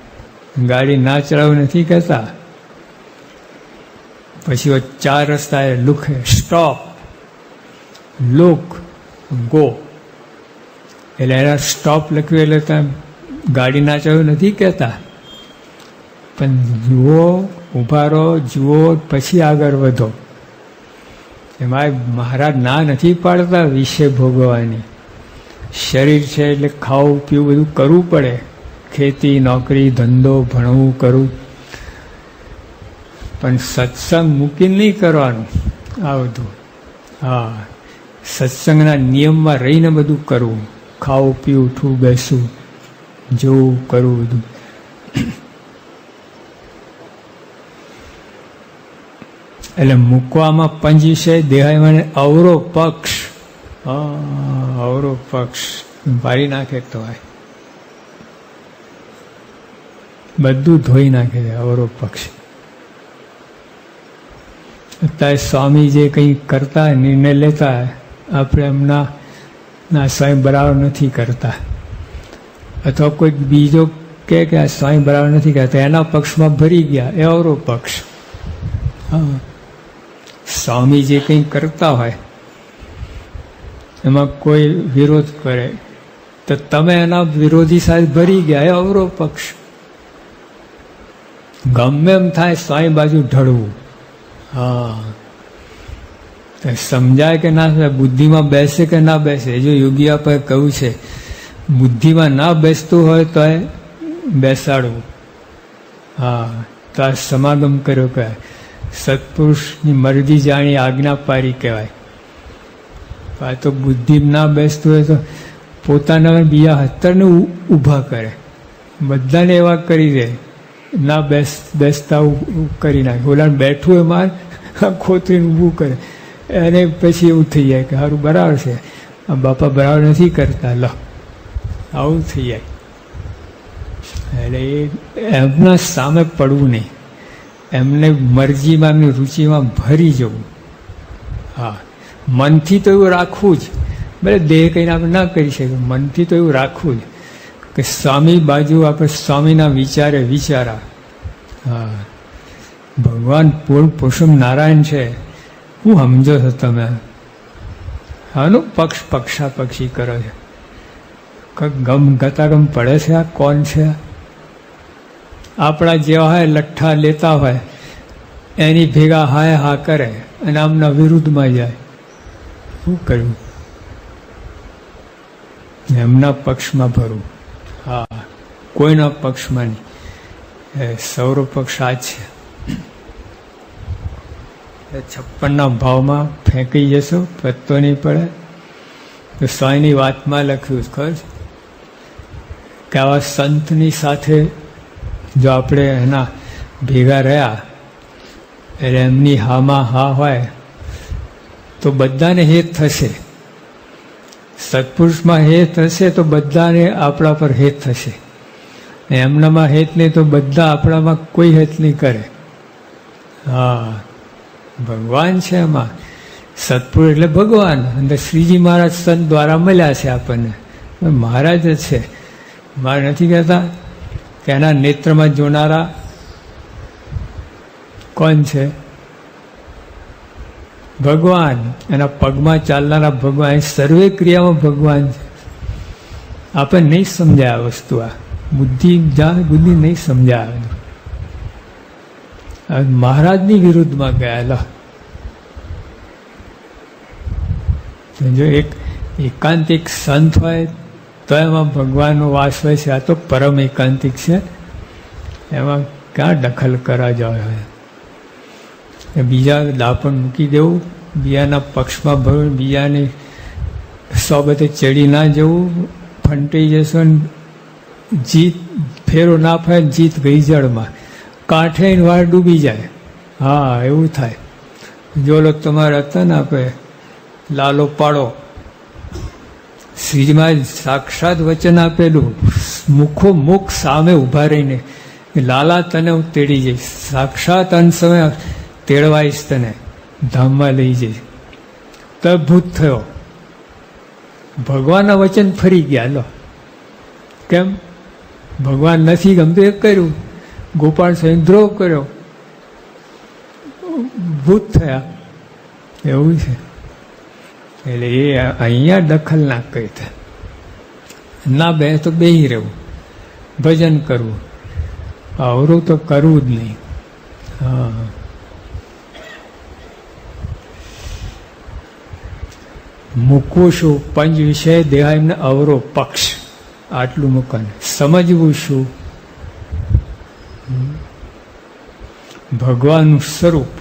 ગાડી ના ચલાવવી નથી કહેતા. પછી 4 રસ્તા લુખે સ્ટોપ, લુક, ગો. એટલે એના સ્ટોપ લખ્યું એટલે તમે ગાડી ના ચાલુ નથી કહેતા, પણ જુઓ, ઊભા રહો, જુઓ, પછી આગળ વધો. એમાં મહારાજ ના નથી પાડતા વિષય ભોગવવાની. શરીર છે એટલે ખાવું પીવું બધું કરવું પડે, ખેતી, નોકરી, ધંધો, ભણવું, કરવું, પણ સત્સંગ મૂકીને નહીં કરવાનું આ બધું. હા, સત્સંગના નિયમમાં રહીને બધું કરવું, ખાવું પીવું, ઉઠવું બેસવું, જોવું, કરવું બધું. એટલે મૂકવામાં પંચ છે, દેહાય અવરો પક્ષ. અવરો પક્ષ ભારી નાખે તો હોય, બધું ધોઈ નાખે છે અવરો પક્ષ. અત્યારે સ્વામી જે કંઈ કરતા નિર્ણય લેતા, આપણે એમના સ્વામી બરાબર નથી કરતા, અથવા કોઈક બીજો કે આ સ્વામી બરાબર નથી કરતા, એના પક્ષમાં ભરી ગયા, એ અવરો પક્ષ. હા, સ્વામી જે કંઈ કરતા હોય એમાં કોઈ વિરોધ કરે તો તમે એના વિરોધી સાથે ભરી ગયા, એ અવરો પક્ષ. ગમે એમ થાય સ્વામી બાજુ ઢળવું. હા, સમજાય કે ના સમજાય, બુદ્ધિમાં બેસે કે ના બેસે. જો યોગી આપણે કહ્યું છે, બુદ્ધિમાં ના બેસતું હોય તો એ બેસાડવું. હા, તો આ સમાગમ કર્યો કહેવાય. સત્પુરુષની મરજી જાણી આજ્ઞા પારી કહેવાય. આ તો બુદ્ધિ ના બેસતું હોય તો પોતાના બીજા હત્તરને ઊભા કરે, બધાને એવા કરી દે, ના બેસતા કરી નાખે. ઓલાને બેઠું એમાં ખોતરીને ઊભું કરે, એને પછી એવું થઈ જાય કે સારું બરાબર છે, આ બાપા બરાબર નથી કરતા, લો આવું થઈ જાય. એટલે એમના સામે પડવું નહીં, એમને મરજીમાં, એમની રુચિમાં ભરી જવું. હા, મનથી તો એવું રાખવું જ, ભલે દેહ કહીને આપણે ના કરી શકીએ, મનથી તો એવું રાખવું જ કે સ્વામી બાજુ આપણે સ્વામીના વિચારે વિચારા. હા, ભગવાન પૂર્ણ પુરુષોત્તમ નારાયણ છે, હું સમજો છો તમે? હાનું પક્ષાપક્ષી કરો છો? ગમ ગતાગમ પડે છે આ કોણ છે? આપણા જેવા હોય લઠ્ઠા લેતા હોય એની ભેગા હાય હા કરે અને આમના વિરુદ્ધમાં જાય. શું કર્યું? એમના પક્ષમાં ભરવું. હા, કોઈના પક્ષમાં નહીં. સૌર પક્ષ આ છે. 56ના ભાવમાં ફેંકી જશો, પત્તો નહીં પડે. તો સ્વામીની વાતમાં લખ્યું ખબર છે કે આવા સંતની સાથે જો આપણે એના ભેગા રહ્યા એટલે એમની હામાં હા હોય તો બધાને હેત થશે. સત્પુરુષમાં હેત હશે તો બધાને આપણા પર હેત થશે. એમનામાં હેત નહીં તો બધા આપણામાં કોઈ હેત નહીં કરે. હા, ભગવાન છે એમાં. સત્પુરુષ એટલે ભગવાન. અંદર શ્રીજી મહારાજ સંત દ્વારા મળ્યા છે આપણને. મહારાજ જ છે. મારે નથી કહેતા કે એના નેત્રમાં જોનારા કોણ છે? ભગવાન. એના પગમાં ચાલનારા ભગવાન. સર્વે ક્રિયામાં ભગવાન છે. આપણને નહીં સમજાય આ વસ્તુ. આ બુદ્ધિ નહીં સમજાય. મહારાજની વિરુદ્ધમાં ગયેલા. જો એક એકાંતિક સંત હોય તો એમાં ભગવાનનો વાસ હોય છે. આ તો પરમ એકાંતિક છે, એમાં ક્યાં દખલ કરવા જાય? બીજા દાપણ મૂકી દેવું, બીજાના પક્ષમાં ભરવું, બીજાની સોબતે ચડી ના જવું, ફંટાઈ જશો ને જીત ફેરો ના ફાય, જીત ગઈ જળમાં, કાંઠે વાર ડૂબી જાય. હા, એવું થાય. જો લોકો તમારે હતા ને આપે લાલો પાડો, શ્રીજીમાં સાક્ષાત વચન આપેલું, મુખો મુખ સામે ઊભા રહીને લાલા તને હું તેડી જઈશ, સાક્ષાત અંત સમય તેડવાઈશ, તને ધામમાં લઈ જઈશ. તદભૂત થયો. ભગવાનના વચન ફરી ગયા. લો કેમ? ભગવાન નથી ગમતું એ કર્યું. ગોપાલ સ્વામી દ્રોહ કર્યો, ભૂત થયા. એવું છે. એટલે એ અહીંયા દખલ ના કરી થાય. ના બે તો બેહી રહેવું, ભજન કરવું, અવરું તો કરવું જ નહીં. હા, મૂકવું શું? પંચ વિષય દેહાયમને અવરો પક્ષ, આટલું મૂકવાનું. સમજવું શું? ભગવાનનું સ્વરૂપ,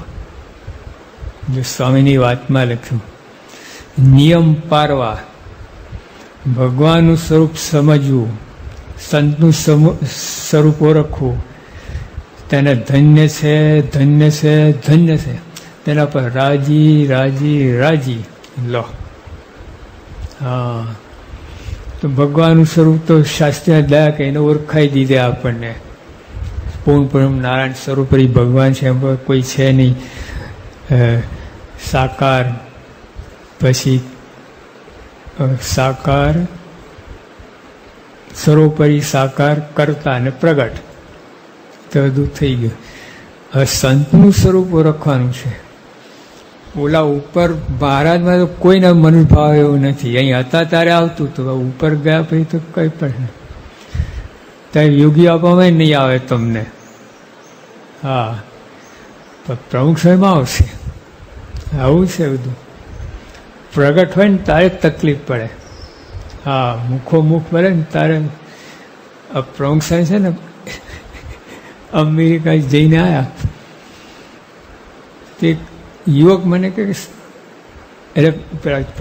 જો સ્વામીની વાતમાં લખ્યું, નિયમ પારવા, ભગવાનનું સ્વરૂપ સમજવું, સંતનું સ્વરૂપ ઓળખવું, તેને ધન્ય છે, ધન્ય છે, ધન્ય છે, તેના પર રાજી રાજી રાજી. લો, હા, તો ભગવાનનું સ્વરૂપ તો શાસ્ત્રીય દયા કહીને ઓળખાઈ દીધે આપણને. પૂર્ણ નારાયણ સ્વરૂપ ભગવાન છે, કોઈ છે નહીં. સાકાર, પછી સાકાર, સર્વોપરી સાકાર, કરતા અને પ્રગટ, તો બધું થઈ ગયું. હવે સંતનું સ્વરૂપ ઓળખવાનું છે. ઓલા ઉપર મહારાજમાં તો કોઈના મનુભાવ એવું નથી. અહીં હતા ત્યારે આવતું હતું, ઉપર ગયા પછી તો કંઈ પણ ત્યાં યોગી આપવામાં નહીં આવે તમને. હા, પણ પ્રમુખ સ્વયંમાં આવશે. આવું છે બધું. પ્રગટ હોય ને તારે તકલીફ પડે. હા, મુખો મુખ મળે ને તારે. પ્રમુખ સ્વયં છે ને અમેરિકા જઈને આવ્યા, તે યુવક મને કહે, એટલે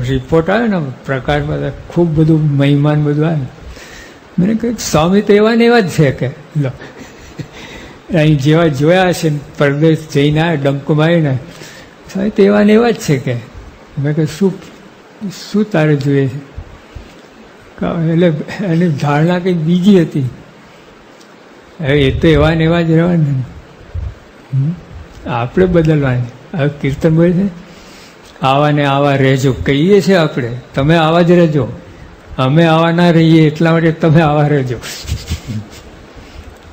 રિપોર્ટ આવે ને પ્રકાશમાં ખૂબ બધું મહિમાન બધું આવે. મને કહ્યું સ્વામી તો એવા ને એવા જ છે કે લો, અહીં જેવા જોયા હશે પરદેશ જઈને આવે ડંકો મારીને, સ્વામી તો એવા ને એવા જ છે કે. મેં કહ્યું શું તારે જોઈએ છે? એટલે એની ધારણા કંઈક બીજી હતી. હવે એ તો એવા ને એવા જ રહેવાના, આપણે બદલવાની. હવે કીર્તન બોલે છે, આવા ને આવા રહેજો કહીએ છીએ આપણે, તમે આવા જ રહેજો, અમે આવા ના રહીએ એટલા માટે તમે આવા રહેજો.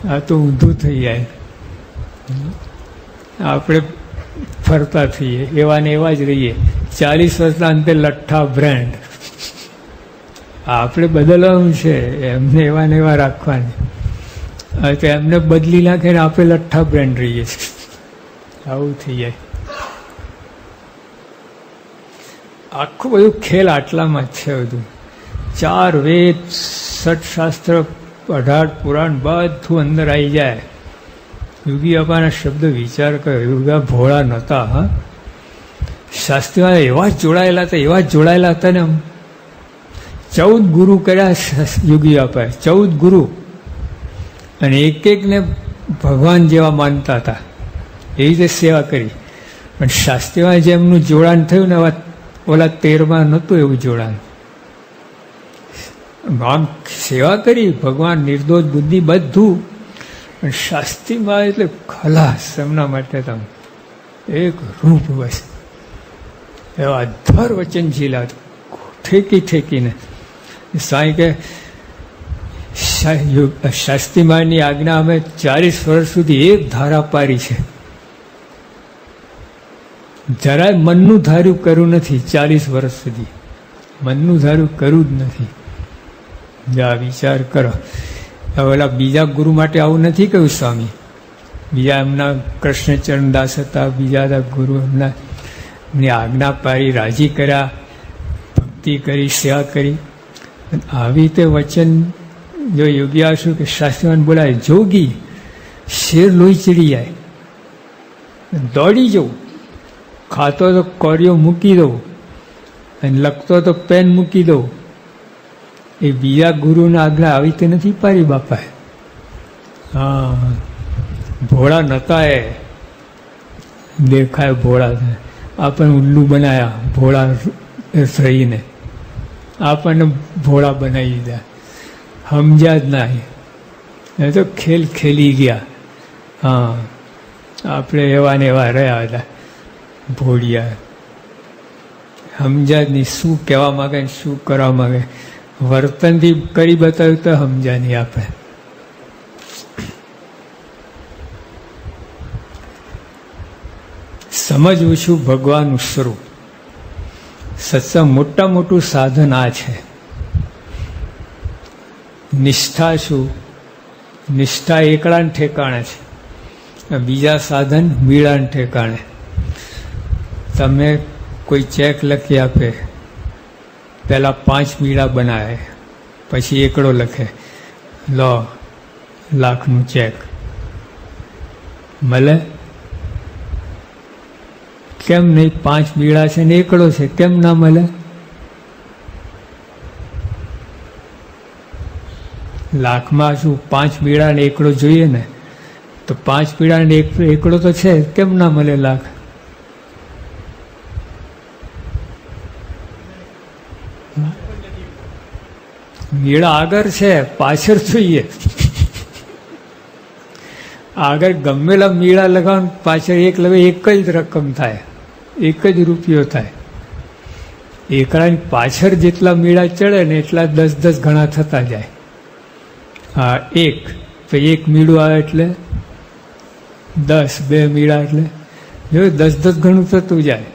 આ તો ઊંધું થઈ જાય. આપણે ફરતા થઈએ, એવા ને એવા જ રહીએ. 40 વર્ષના અંતે લઠ્ઠા બ્રાન્ડ. આપણે બદલવાનું છે, એમને એવા ને એવા રાખવાની. તો એમને બદલી નાખે ને આપણે લઠ્ઠા બ્રાન્ડ રહીએ છીએ. આવું થઈ જાય. આખું બધું ખેલ આટલામાં જ છે. બધું 4 વેદ, 6 શાસ્ત્ર, 18 પુરાણ બધું અંદર આવી જાય. યોગી બાપાના શબ્દ વિચાર કર્યો, યોગા ભોળા નહોતા. હા, શાસ્ત્રીમાં એવા જ જોડાયેલા હતા, એવા જ જોડાયેલા હતા ને. 14 ગુરુ કર્યા યોગી બાપાએ, 14 ગુરુ, અને એક એકને ભગવાન જેવા માનતા હતા. એ રીતે સેવા કરી. પણ શાસ્ત્રીમાં જે એમનું જોડાણ થયું ને, ઓલા 13માં નહોતું એવું જોડાણ. આમ સેવા કરી, ભગવાન નિર્દોષ બુદ્ધિ બધું, પણ શાસ્ત્રીમાં એટલે ખલાસ એમના માટે તમે એક રૂપ બસ. એવા અધર વચન ઝીલા ઠેકી ઠેકીને. સાંઈ કે શાસ્ત્રીમાની આજ્ઞા અમે 40 વર્ષ સુધી એક ધારા પારી છે. જરાય મનનું ધાર્યું કર્યું નથી. 40 વર્ષ સુધી મનનું ધાર્યું કર્યું જ નથી. જા વિચાર કરો. ઓલા બીજા ગુરુ માટે આવું નથી કહ્યું સ્વામી. બીજા એમના કૃષ્ણચરણદાસ હતા, બીજા હતા ગુરુ, એમની આજ્ઞા પાડી, રાજી કર્યા, ભક્તિ કરી, સેવા કરી. આવી રીતે વચન જો યોગી આવશું કે શાસ્ત્રીમાં બોલાય, જોગી શેર લોહી ચડી જાય, દોડી જવું, ખાતો તો કોરિયો મૂકી દઉં, અને લખતો તો પેન મૂકી દઉં. એ બીજા ગુરુના આજ્ઞા આવી રીતે નથી પાડી બાપાએ. હા, ભોળા નહોતા. એ દેખાય ભોળા, આપણને ઉલ્લુ બનાવ્યા ભોળા રહીને, આપણને ભોળા બનાવી દીધા. સમજ્યા જ ના, એ તો ખેલ ખેલી ગયા. હા, આપણે એવા ને એવા રહ્યા હતા ભોળિયા. સમજ્યા જ નહીં શું કહેવા માગે ને શું કરવા માગે. વર્તનથી કરી બતાવ્યું તો સમજ્યા નહીં આપણે. સમજવું છું ભગવાનનું સ્વરૂપ. સત્સંગ મોટું સાધન આ છે. નિષ્ઠા શું? નિષ્ઠા એકલાને ઠેકાણે છે, બીજા સાધન મીળાને ઠેકાણે. તમે કોઈ ચેક લખી આપે, પહેલાં 5 મીળા બનાવે, પછી એકડો લખે, લો લાખનું ચેક મળે? કેમ નહીં? 5 મીળા છે ને એકડો છે, કેમ ના મળે? લાખમાં શું 5 મીળા ને એકડો જોઈએ ને? તો 5 મીળા ને એકડો તો છે, કેમ ના મળે લાખ? મીળા આગળ છે, પાછળ જોઈએ. આગળ ગમેલા મીળા લગાવ, પાછળ એક લગે એક જ રકમ થાય, એક જ રૂપિયો થાય. એકડાની પાછળ જેટલા મીળા ચડે ને એટલા 10-10 ગણા થતા જાય. હા, એક તો એક મીળું આવે એટલે 10, 2 મીળા એટલે જો 10-10 ગણું થતું જાય.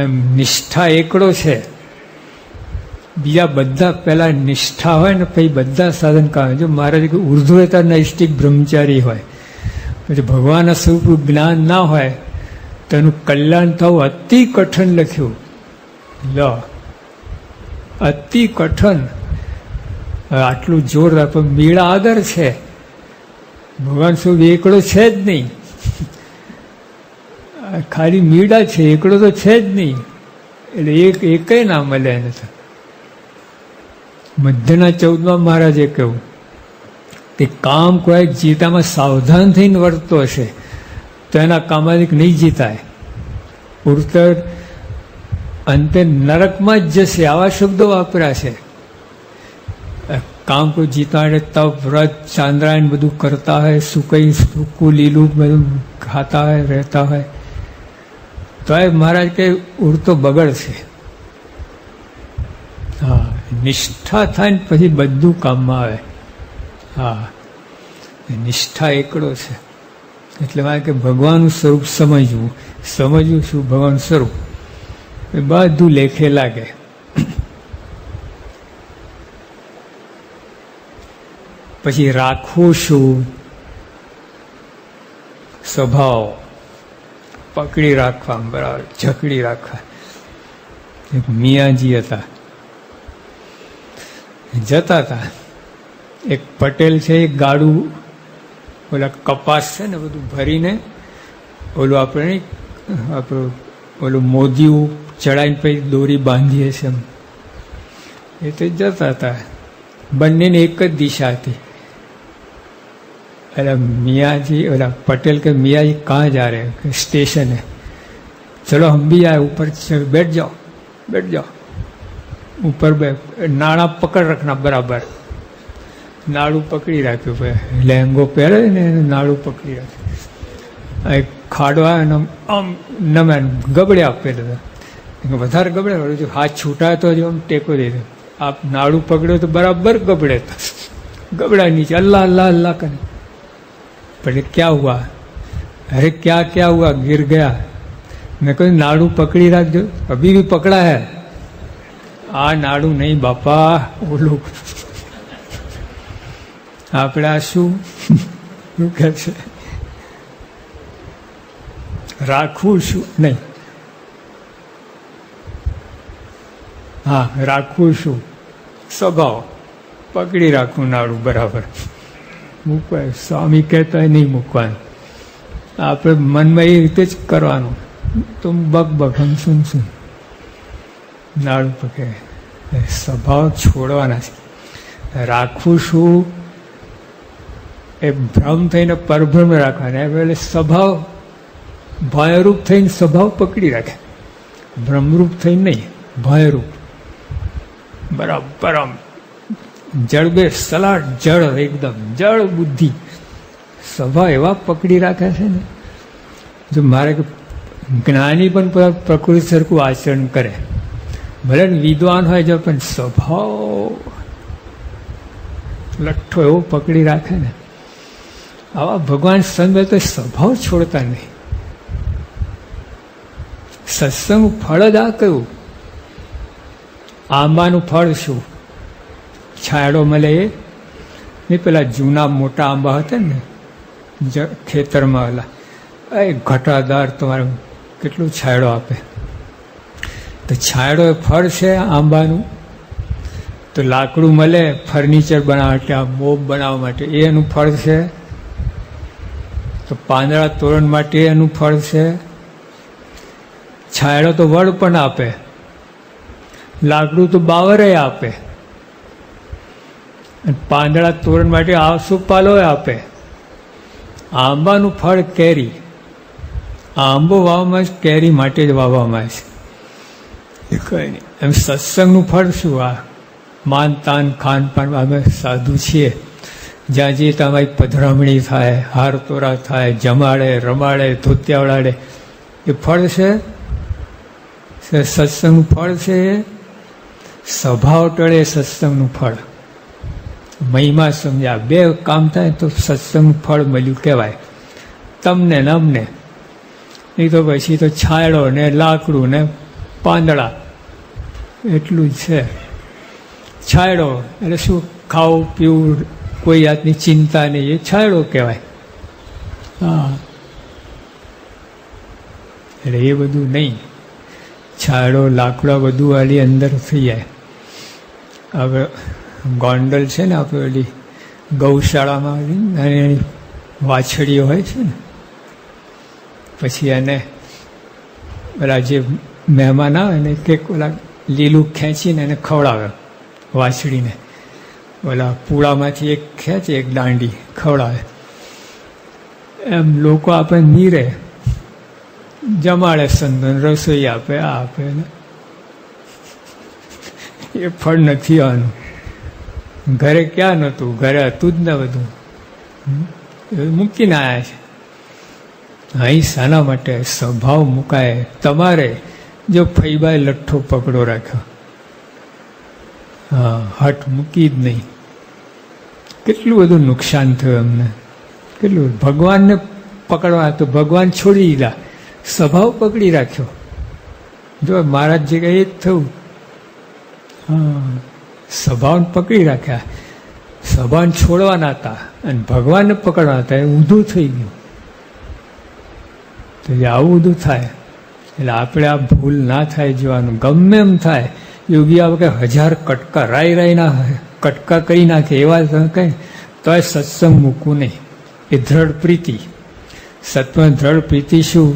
એમ નિષ્ઠા એકડો છે, બીજા બધા પહેલા નિષ્ઠા હોય ને પછી બધા સાધન કામ. જો મહારાજ ઉર્ધ્વતા નૈષ્ટિક બ્રહ્મચારી હોય, પછી ભગવાનના સ્વરૂપનું જ્ઞાન ના હોય તો એનું કલ્યાણ થવું અતિ કઠણ લખ્યું. લો, અતિ કઠણ. આટલું જોરદાર, પણ મીળા આગળ છે. ભગવાન સ્વરૂપ એકડો છે જ નહીં, ખાલી મીડા છે, એકડો તો છે જ નહીં. એટલે એકય ના મળે એને. તો મધ્યના 14માં મહારાજે કહ્યું કે કામ કોઈ જીતામાં સાવધાન થઈને વર્તતો હશે તો એના કામાધિક નહીં જીતાય, ઉત્તર અંતે નરકમાં જ જશે. આવા શબ્દો વાપર્યા છે. કામ કોઈ જીતાડે તપ વ્રત ચાંદ્રાયણ બધું કરતા હોય, સૂકું લીલું બધું ખાતા હોય, રહેતા હોય, તો એ મહારાજ કે ઉડતો બગડશે. હા, નિષ્ઠા થાય ને પછી બધું કામમાં આવે. હા, નિષ્ઠા એકડો છે. એટલે મારે કે ભગવાનનું સ્વરૂપ સમજવું. સમજવું શું? ભગવાનનું સ્વરૂપ એ બધું લેખે લાગે. પછી રાખવું શું? સ્વભાવ પકડી રાખવા, બરાબર જકડી રાખવા. એક મિયાજી હતા, જતા હતા. એક પટેલ છે, એક ગાડું ઓલા કપાસ છે ને બધું ભરીને ઓલું આપણે ઓલું મોદિયું ચડાઈને પછી દોરી બાંધીએ છે એમ, એ તો જતા હતા. બંનેને એક જ દિશા હતી. એટલે મિયાજી ઓલા પટેલ કે મિયાજી કहाँ जा रहे हैं? स्टेशन है. चलो हम भी आए ऊपर, बैठ जाओ बैठ जाओ ऊपर. नाड़ा पकड़ रखना बराबर. नाड़ू पकड़ी राख्યું ભાઈ, લહેંગો પહેરે ને નાડું પકડી રાખ્યું. ખાડો આવે ને આમ નમે ગબડે આપેલા હતા. વધારે ગબડે, જો હાથ છૂટાય તો જો આમ ટેકો દે દે. આપ નાડું પકડ્યો તો બરાબર ગબડે, ગબડા નીચે अल्लाह अल्लाह अल्लाह करे. पर क्या हुआ? अरे क्या क्या हुआ? गिर गया. मैं कहूँ नाड़ू पकड़ी रखो, अभी भी पकड़ा है. आ नाड़ू नहीं बापा, ओલું. આપણે આ શું કહે છે? રાખવું શું નહીં. હા, રાખવું શું? સ્વભાવ પકડી રાખવું નાડું બરાબર. મૂકવાય સ્વામી કહેતા નહીં મૂકવાનું, આપણે મનમાં એ રીતે જ કરવાનું. તો બક બક હમ સુન સુન નાડું પકડે. સ્વભાવ છોડવાના છે. રાખવું શું? એ ભ્રમ થઈને પરભ્રમ રાખવાના. એટલે સ્વભાવ ભયરૂપ થઈને સ્વભાવ પકડી રાખે, ભ્રમરૂપ થઈને નહીં, ભયરૂપ. બરાબર આમ જળબે સલાડ, જળ એકદમ જળ બુદ્ધિ સ્વભાવ એવા પકડી રાખે છે ને. જો મારે જ્ઞાની પણ પ્રકૃતિ સરખું આચરણ કરે, ભલે વિદ્વાન હોય જો, પણ સ્વભાવ લઠ્ઠો એવો પકડી રાખે ને. આવા ભગવાન સંત તો સ્વભાવ છોડતા નહીં. સત્સંગ ફળ જ આ કહ્યું આંબાનું ફળ શું? છાંયડો મળે એ નહીં. પેલા જૂના મોટા આંબા હતા ને ખેતરમાં ઓલા, એ ઘટાદાર તમારે કેટલું છાંયડો આપે. તો છાંયડો એ ફળ છે આંબાનું. તો લાકડું મળે ફર્નિચર બનાવવા માટે, આ મોબ બનાવવા માટે, એ એનું ફળ છે. તો પાંદડા તોરણ માટે એનું ફળ છે. છાંયડો તો વડ પણ આપે, લાકડું તો બાવરે આપે, અને પાંદડા તોરણ માટે આસોપાલો આપે. આંબાનું ફળ કેરી. આંબો વાવવામાં જ કેરી માટે જ વાવવામાં આવે છે, એ કંઈ નહીં. એમ સત્સંગનું ફળ શું? આ માન તાન ખાન પાન. અમે સાધુ છીએ, જ્યાં જઈએ ત્યાં અમારી પધરામણી થાય, હાર તોરા થાય, જમાડે રમાડે ધોતિયા વળાડે, એ ફળ છે. સત્સંગનું ફળ છે. સ્વભાવ ટળે સત્સંગનું ફળ. મહિમા સમજ્યા, બે કામ થાય તો સત્સંગનું ફળ મળ્યું કહેવાય તમને ને અમને. નહીં તો પછી તો છાંયડો ને લાકડું ને પાંદડા એટલું જ છે. છાંયડો એટલે શું? ખાવું પીવું, કોઈ જાતની ચિંતા નહીં, એ છાંયડો કહેવાય. હા, એટલે એ બધું નહીં. છાંયડો લાકડા બધું આલી અંદર થઈ જાય. હવે ગોંડલ છે ને આપણે ઓલી ગૌશાળામાં અને એની વાછડીઓ હોય છે ને, પછી એને પેલા જે મહેમાન આવે ને કંઈક ઓલા લીલું ખેંચીને એને ખવડાવે વાછડીને. ઓલા પૂળામાંથી એક ખેંચે, એક દાંડી ખવડાવે. એમ લોકો આપણે નીરે જમાડે, સંતન રસોઈ આપે, આ આપે ને. એ ફળ નથી આનું. ઘરે ક્યાં નહોતું? ઘરે હતું જ ને બધું, મૂકીને આવ્યા છે. અહીં શાના માટે? સ્વભાવ મુકાય. તમારે જો ફૈબાએ લઠ્ઠો પકડો રાખ્યો, હા, હઠ મૂકી જ નહીં. કેટલું બધું નુકસાન થયું અમને, કેટલું. ભગવાનને પકડવા તો ભગવાન છોડી દીધા, સ્વભાવ પકડી રાખ્યો. જો મહારાજ જગ્યાએ એ જ થયું. હા, સ્વભાવને પકડી રાખ્યા. સ્વભાવને છોડવાના હતા અને ભગવાનને પકડવાના હતા, એ ઊંધું થઈ ગયું. તો આવું બધું થાય એટલે આપણે આ ભૂલ ના થાય જોવાનું. ગમે એમ થાય, યોગી આવે કે 1000 કટકા રાઈ કટકા કરી નાખે એવા કંઈ, તો એ સત્સંગ મૂકવું નહીં. એ દ્રઢ પ્રીતિ, સત્વની દ્રઢ પ્રીતિ શું?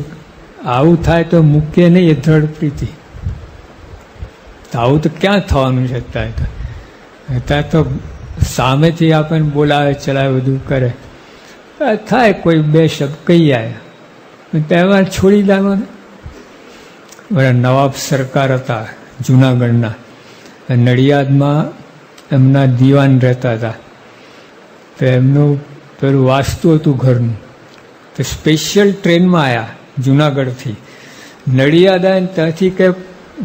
આવું થાય તો મૂકીએ નહીં, એ દ્રઢ પ્રીતિ. તો આવું તો ક્યાં થવાનું છે? અત્યારે તો સામેથી આપણને બોલાવે ચલાવે બધું કરે, થાય કોઈ બે શબ્દ કહી આવે, તહેવાર છોડી દેવાનો. બધા નવાબ સરકાર હતા જૂનાગઢના, નડિયાદમાં એમના દિવાન રહેતા હતા. તો એમનું પેલું વાસ્તુ હતું ઘરનું, તો સ્પેશિયલ ટ્રેનમાં આવ્યા જૂનાગઢથી નડિયાદ આવે, ત્યાંથી કે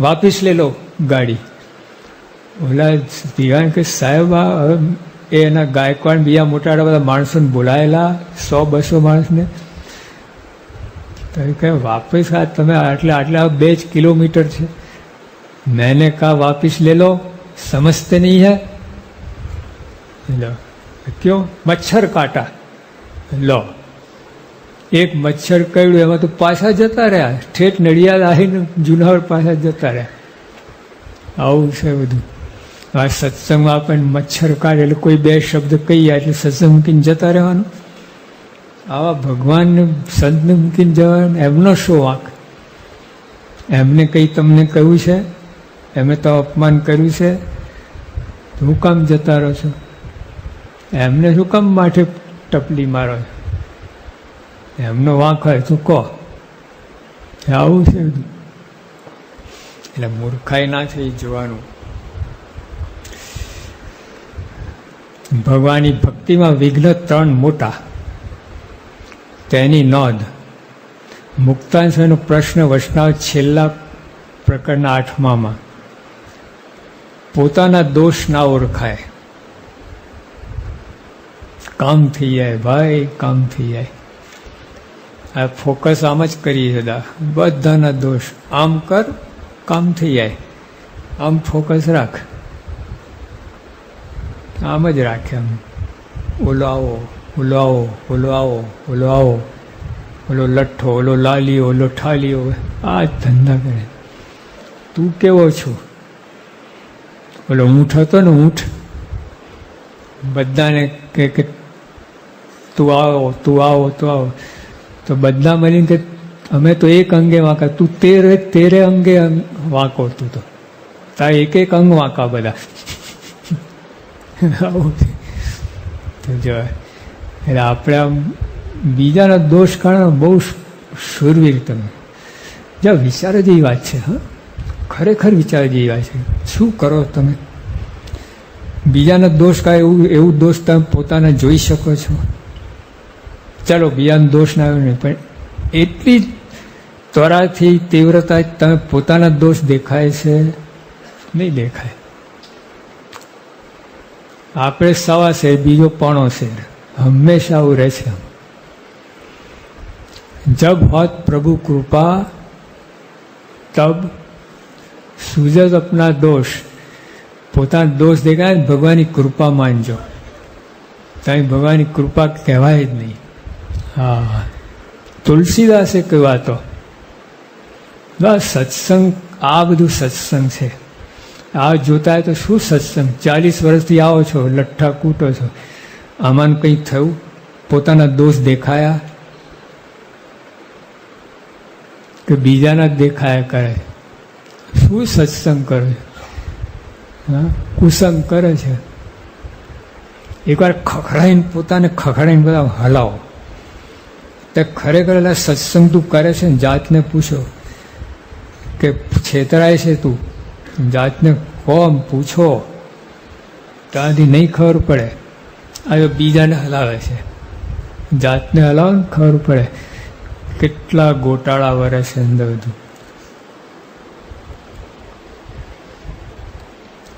વાપસ લઈ લો ગાડી. ઓલા દિવાન કે સાહેબ હવે એના ગાયકવાડ બીજા મોટા બધા માણસોને બોલાયેલા 100-200 માણસને, તો કે વાપસ આ તમે આટલા 2 જ કિલોમીટર છે. मैंने कहा वापिस ले लो, समझते नहीं है. लो क्यों? मच्छर काटा. लो एक मच्छर कड़્યું એમાં તો પાછા જતા રહ્યા, ઠેઠ નડિયાદ આવીને જુનાગઢ પાછા જતા રહ્યા. આવું છે બધું. આ સત્સંગમાં આપણને મચ્છર કાઢે એટલે કોઈ બે શબ્દ કહીએ એટલે સત્સંગ મૂકીને જતા રહેવાનું. આવા ભગવાનને સંતને મૂકીને જવાનું, એમનો શું વાંક? એમને કંઈ તમને કહ્યું છે? એમને તો અપમાન કર્યું છે, હું કામ જતા રહો છો? એમને શું કામ માથે ટપલી મારો? એમનો વાંક હોય તો કહો. આવું છે બધું. એટલે મૂર્ખાઈ ના થઈ જોવાનું. ભગવાનની ભક્તિમાં વિઘ્ન 3 મોટા, તેની નોંધ. મુક્તાંશનો પ્રશ્ન વૈષ્ણવ છેલ્લા પ્રકરણના 8માં. પોતાના દોષ ના ઓળખાય. કામ થઈ જાય ભાઈ, કામ થઈ જાય. આ ફોકસ આમ જ કરીએ બધા, બધાના દોષ. આમ કર, કામ થઈ જાય. આમ ફોકસ રાખ, આમ જ રાખે. આમ ઓલો આવો, ઓલો આવો, ઓલો આવો, ઓલો આવો, ઓલો લઠ્ઠો, ઓલો લાલીઓ, ઓલો ઠાલીઓ, આ જ ધંધા કરે. તું કેવો છો? ઓલો ઊંઠ હતો ને, ઊંઠ બધાને કે તું આવો, તું આવો, તું આવો, તો બધા મળીને કે અમે તો એક અંગે વાંકા, તું તેરે અંગે વાંકો, તું તો તારે એક એક અંગ વાંકા બધા. આવું તો જો એટલે આપણે આમ બીજાના દોષ કાઢવાનો બહુ શૂરવીર તમે. જો વિચારો જેવી વાત છે. હા, ખરેખર વિચાર જેવી વાત છે. શું કરો તમે? બીજાના દોષ કાંઈ એવું દોષ તમે પોતાના જોઈ શકો છો? ચાલો બીજાનો દોષ ના આવ્યો નહીં, પણ એટલી ત્વરાથી તીવ્રતા તમે પોતાના દોષ દેખાય છે? નહીં દેખાય. આપણે સવા શેર, બીજો પોણો શેર, હંમેશા આવું રહે છે. જબ હોત પ્રભુ કૃપા તબ સૂજત અપના દોષ. પોતાના દોષ દેખાય ને ભગવાનની કૃપા માનજો. ત્યાં ભગવાનની કૃપા કહેવાય જ નહીં. હા, તુલસીદાસે કહેવા તો બસ સત્સંગ, આ બધું સત્સંગ છે. આ જોતા હોય તો શું સત્સંગ? 40 વર્ષથી આવો છો, લઠ્ઠા કૂટો છો, આમાં કંઈ થયું? પોતાના દોષ દેખાયા કે બીજાના દેખાયા કરે? શું સત્સંગ કરે? હા, કુસંગ કરે છે. એકવાર ખખડાઈને, પોતાને ખખડાઈને બધા હલાવો. તે ખરેખર સત્સંગ તું કરે છે ને, જાતને પૂછો કે છેતરાય છે તું? જાતને કોમ પૂછો, ત્યાંથી નહીં ખબર પડે. આ બીજાને હલાવે છે. જાતને હલાવો ને ખબર પડે કેટલા ગોટાળા વરે છે અંદર બધું.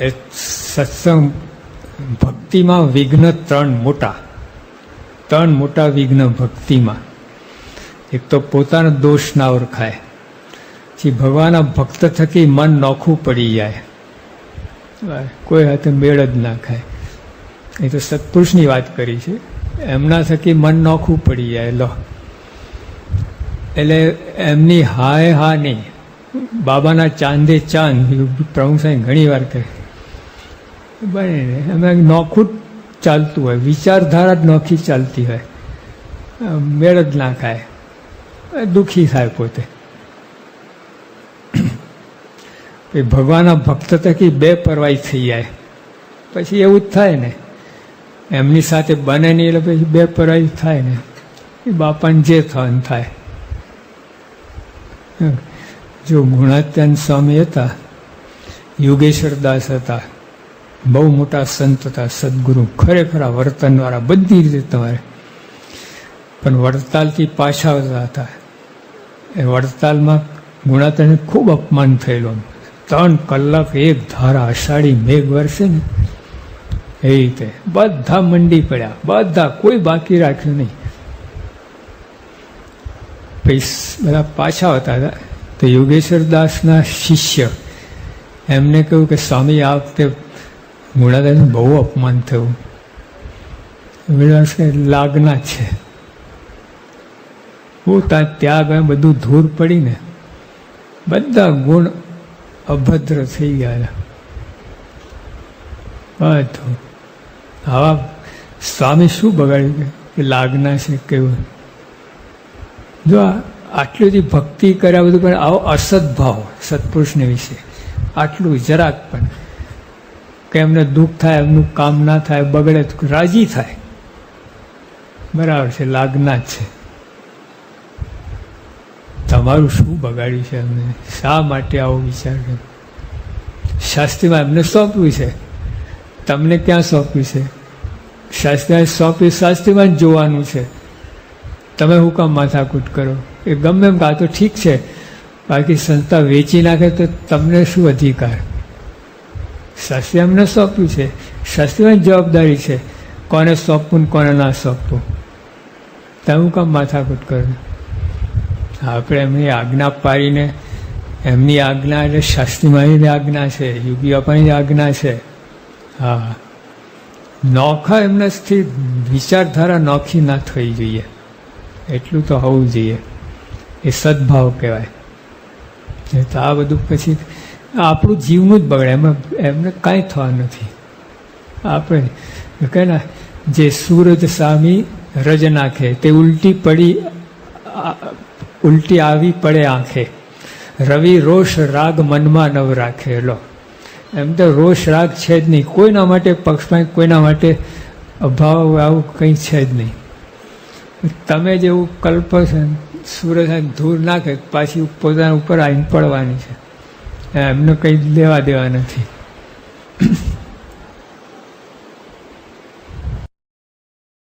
એ સત્સંગ ભક્તિમાં વિઘ્ન ત્રણ મોટા વિઘ્ન ભક્તિમાં. એક તો પોતાનો દોષ ના ઓળખાય, પછી ભગવાનના ભક્ત થકી મન નોખું પડી જાય, કોઈ હાથે મેળ જ ના ખાય. એ તો સત્પુરુષની વાત કરી છે. એમના થકી મન નોખું પડી જાય. લો એટલે એમની હાય હા નહીં, બાબાના ચાંદે ચાંદ. પ્રભુ સાહેબ ઘણી વાર કહે બને એમ નોખું જ ચાલતું હોય, વિચારધારા જ નોખી ચાલતી હોય, મેળ જ ના ખાય, દુઃખી થાય પોતે. ભગવાનના ભક્ત થકી બે પરવાઈ થઈ જાય, પછી એવું જ થાય ને. એમની સાથે બને નહીં એટલે પછી બે પરવાઈ થાય ને. એ બાપાને જે થવાનું થાય. જો ગુણાત્યાન સ્વામી હતા, યોગેશ્વર દાસ હતા, બહુ મોટા સંત હતા, સદગુરુ, ખરેખર વર્તનવાળા બધી રીતે તમારે. પણ વડતાલથી પાછા આવતા હતા. એ વડતાલમાં ગુણાત્યાને ખૂબ અપમાન થયેલું. 3 કલાક એક ધારા અષાઢી મેઘ વરસે ને એ રીતે બધા મંડી પડ્યા, બધા, કોઈ બાકી રાખ્યું નહીં. બધા પાછા આવતા હતા. તો યોગેશ્વર દાસના શિષ્ય એમને કહ્યું કે સ્વામી આ વખતે ગુણાદાસને બહુ અપમાન થયું. લાગના છે. હું ત્યાં ગયા બધું ધૂળ પડીને બધા ગુણ અભદ્ર થઈ ગયા. બધું આવા સ્વામી શું બગાડ્યું કે લાગના છે કેવું? જો આટલી બધી ભક્તિ કર્યા બધું, પણ આવો અસદભાવ સત્પુરુષને વિશે આટલું જરાક પણ કે એમને દુઃખ થાય, એમનું કામ ના થાય, બગડે તો રાજી થાય, બરાબર છે, લાગના જ છે. તમારું શું બગાડ્યું છે એમને? શા માટે આવો વિચાર કર્યો? શાસ્ત્રીમાં એમને સોંપ્યું છે, તમને ક્યાં સોંપ્યું છે? શાસ્ત્રીમાં સોંપ્યું, શાસ્ત્રીમાં જ જોવાનું છે. તમે હું કામ માથાકૂટ કરો? એ ગમે એમ કાં તો ઠીક છે, બાકી સંસ્થા વેચી નાખે તો તમને શું અધિકાર? શાસ્ત્રી એમને સોંપ્યું છે, શાસ્ત્રીમાં જવાબદારી છે કોને સોંપવું ને કોને ના સોંપવું. તમે હું કામ માથાકૂટ કરો? આપણે એમની આજ્ઞા પાડીને એમની આજ્ઞા એટલે શાસ્ત્રીમાની આજ્ઞા છે, યોગી બાપાની આજ્ઞા છે. હા, નોખા એમનાથી વિચારધારા નોખી ના થઈ જોઈએ, એટલું તો હોવું જોઈએ. એ સદભાવ કહેવાય. તો આ બધું પછી આપણું જીવનું જ બગડે, એમને કાંઈ થવા નથી. આપણે કહે ને, જે સૂરજ સામી રજ નાખે તે ઉલટી આવી પડે આંખે. રવિ રોષ રાગ મનમાં નવ રાખે. લો, એમ તો રોષ રાગ છે જ નહીં કોઈના માટે, પક્ષમાં કોઈના માટે અભાવ આવું કંઈ છે જ નહીં. તમે જેવું કલ્પ છે, સૂરજ ધૂળ નાખે પાછી પોતાના ઉપર આવીને પડવાની છે, એમને કંઈ લેવા દેવા નથી.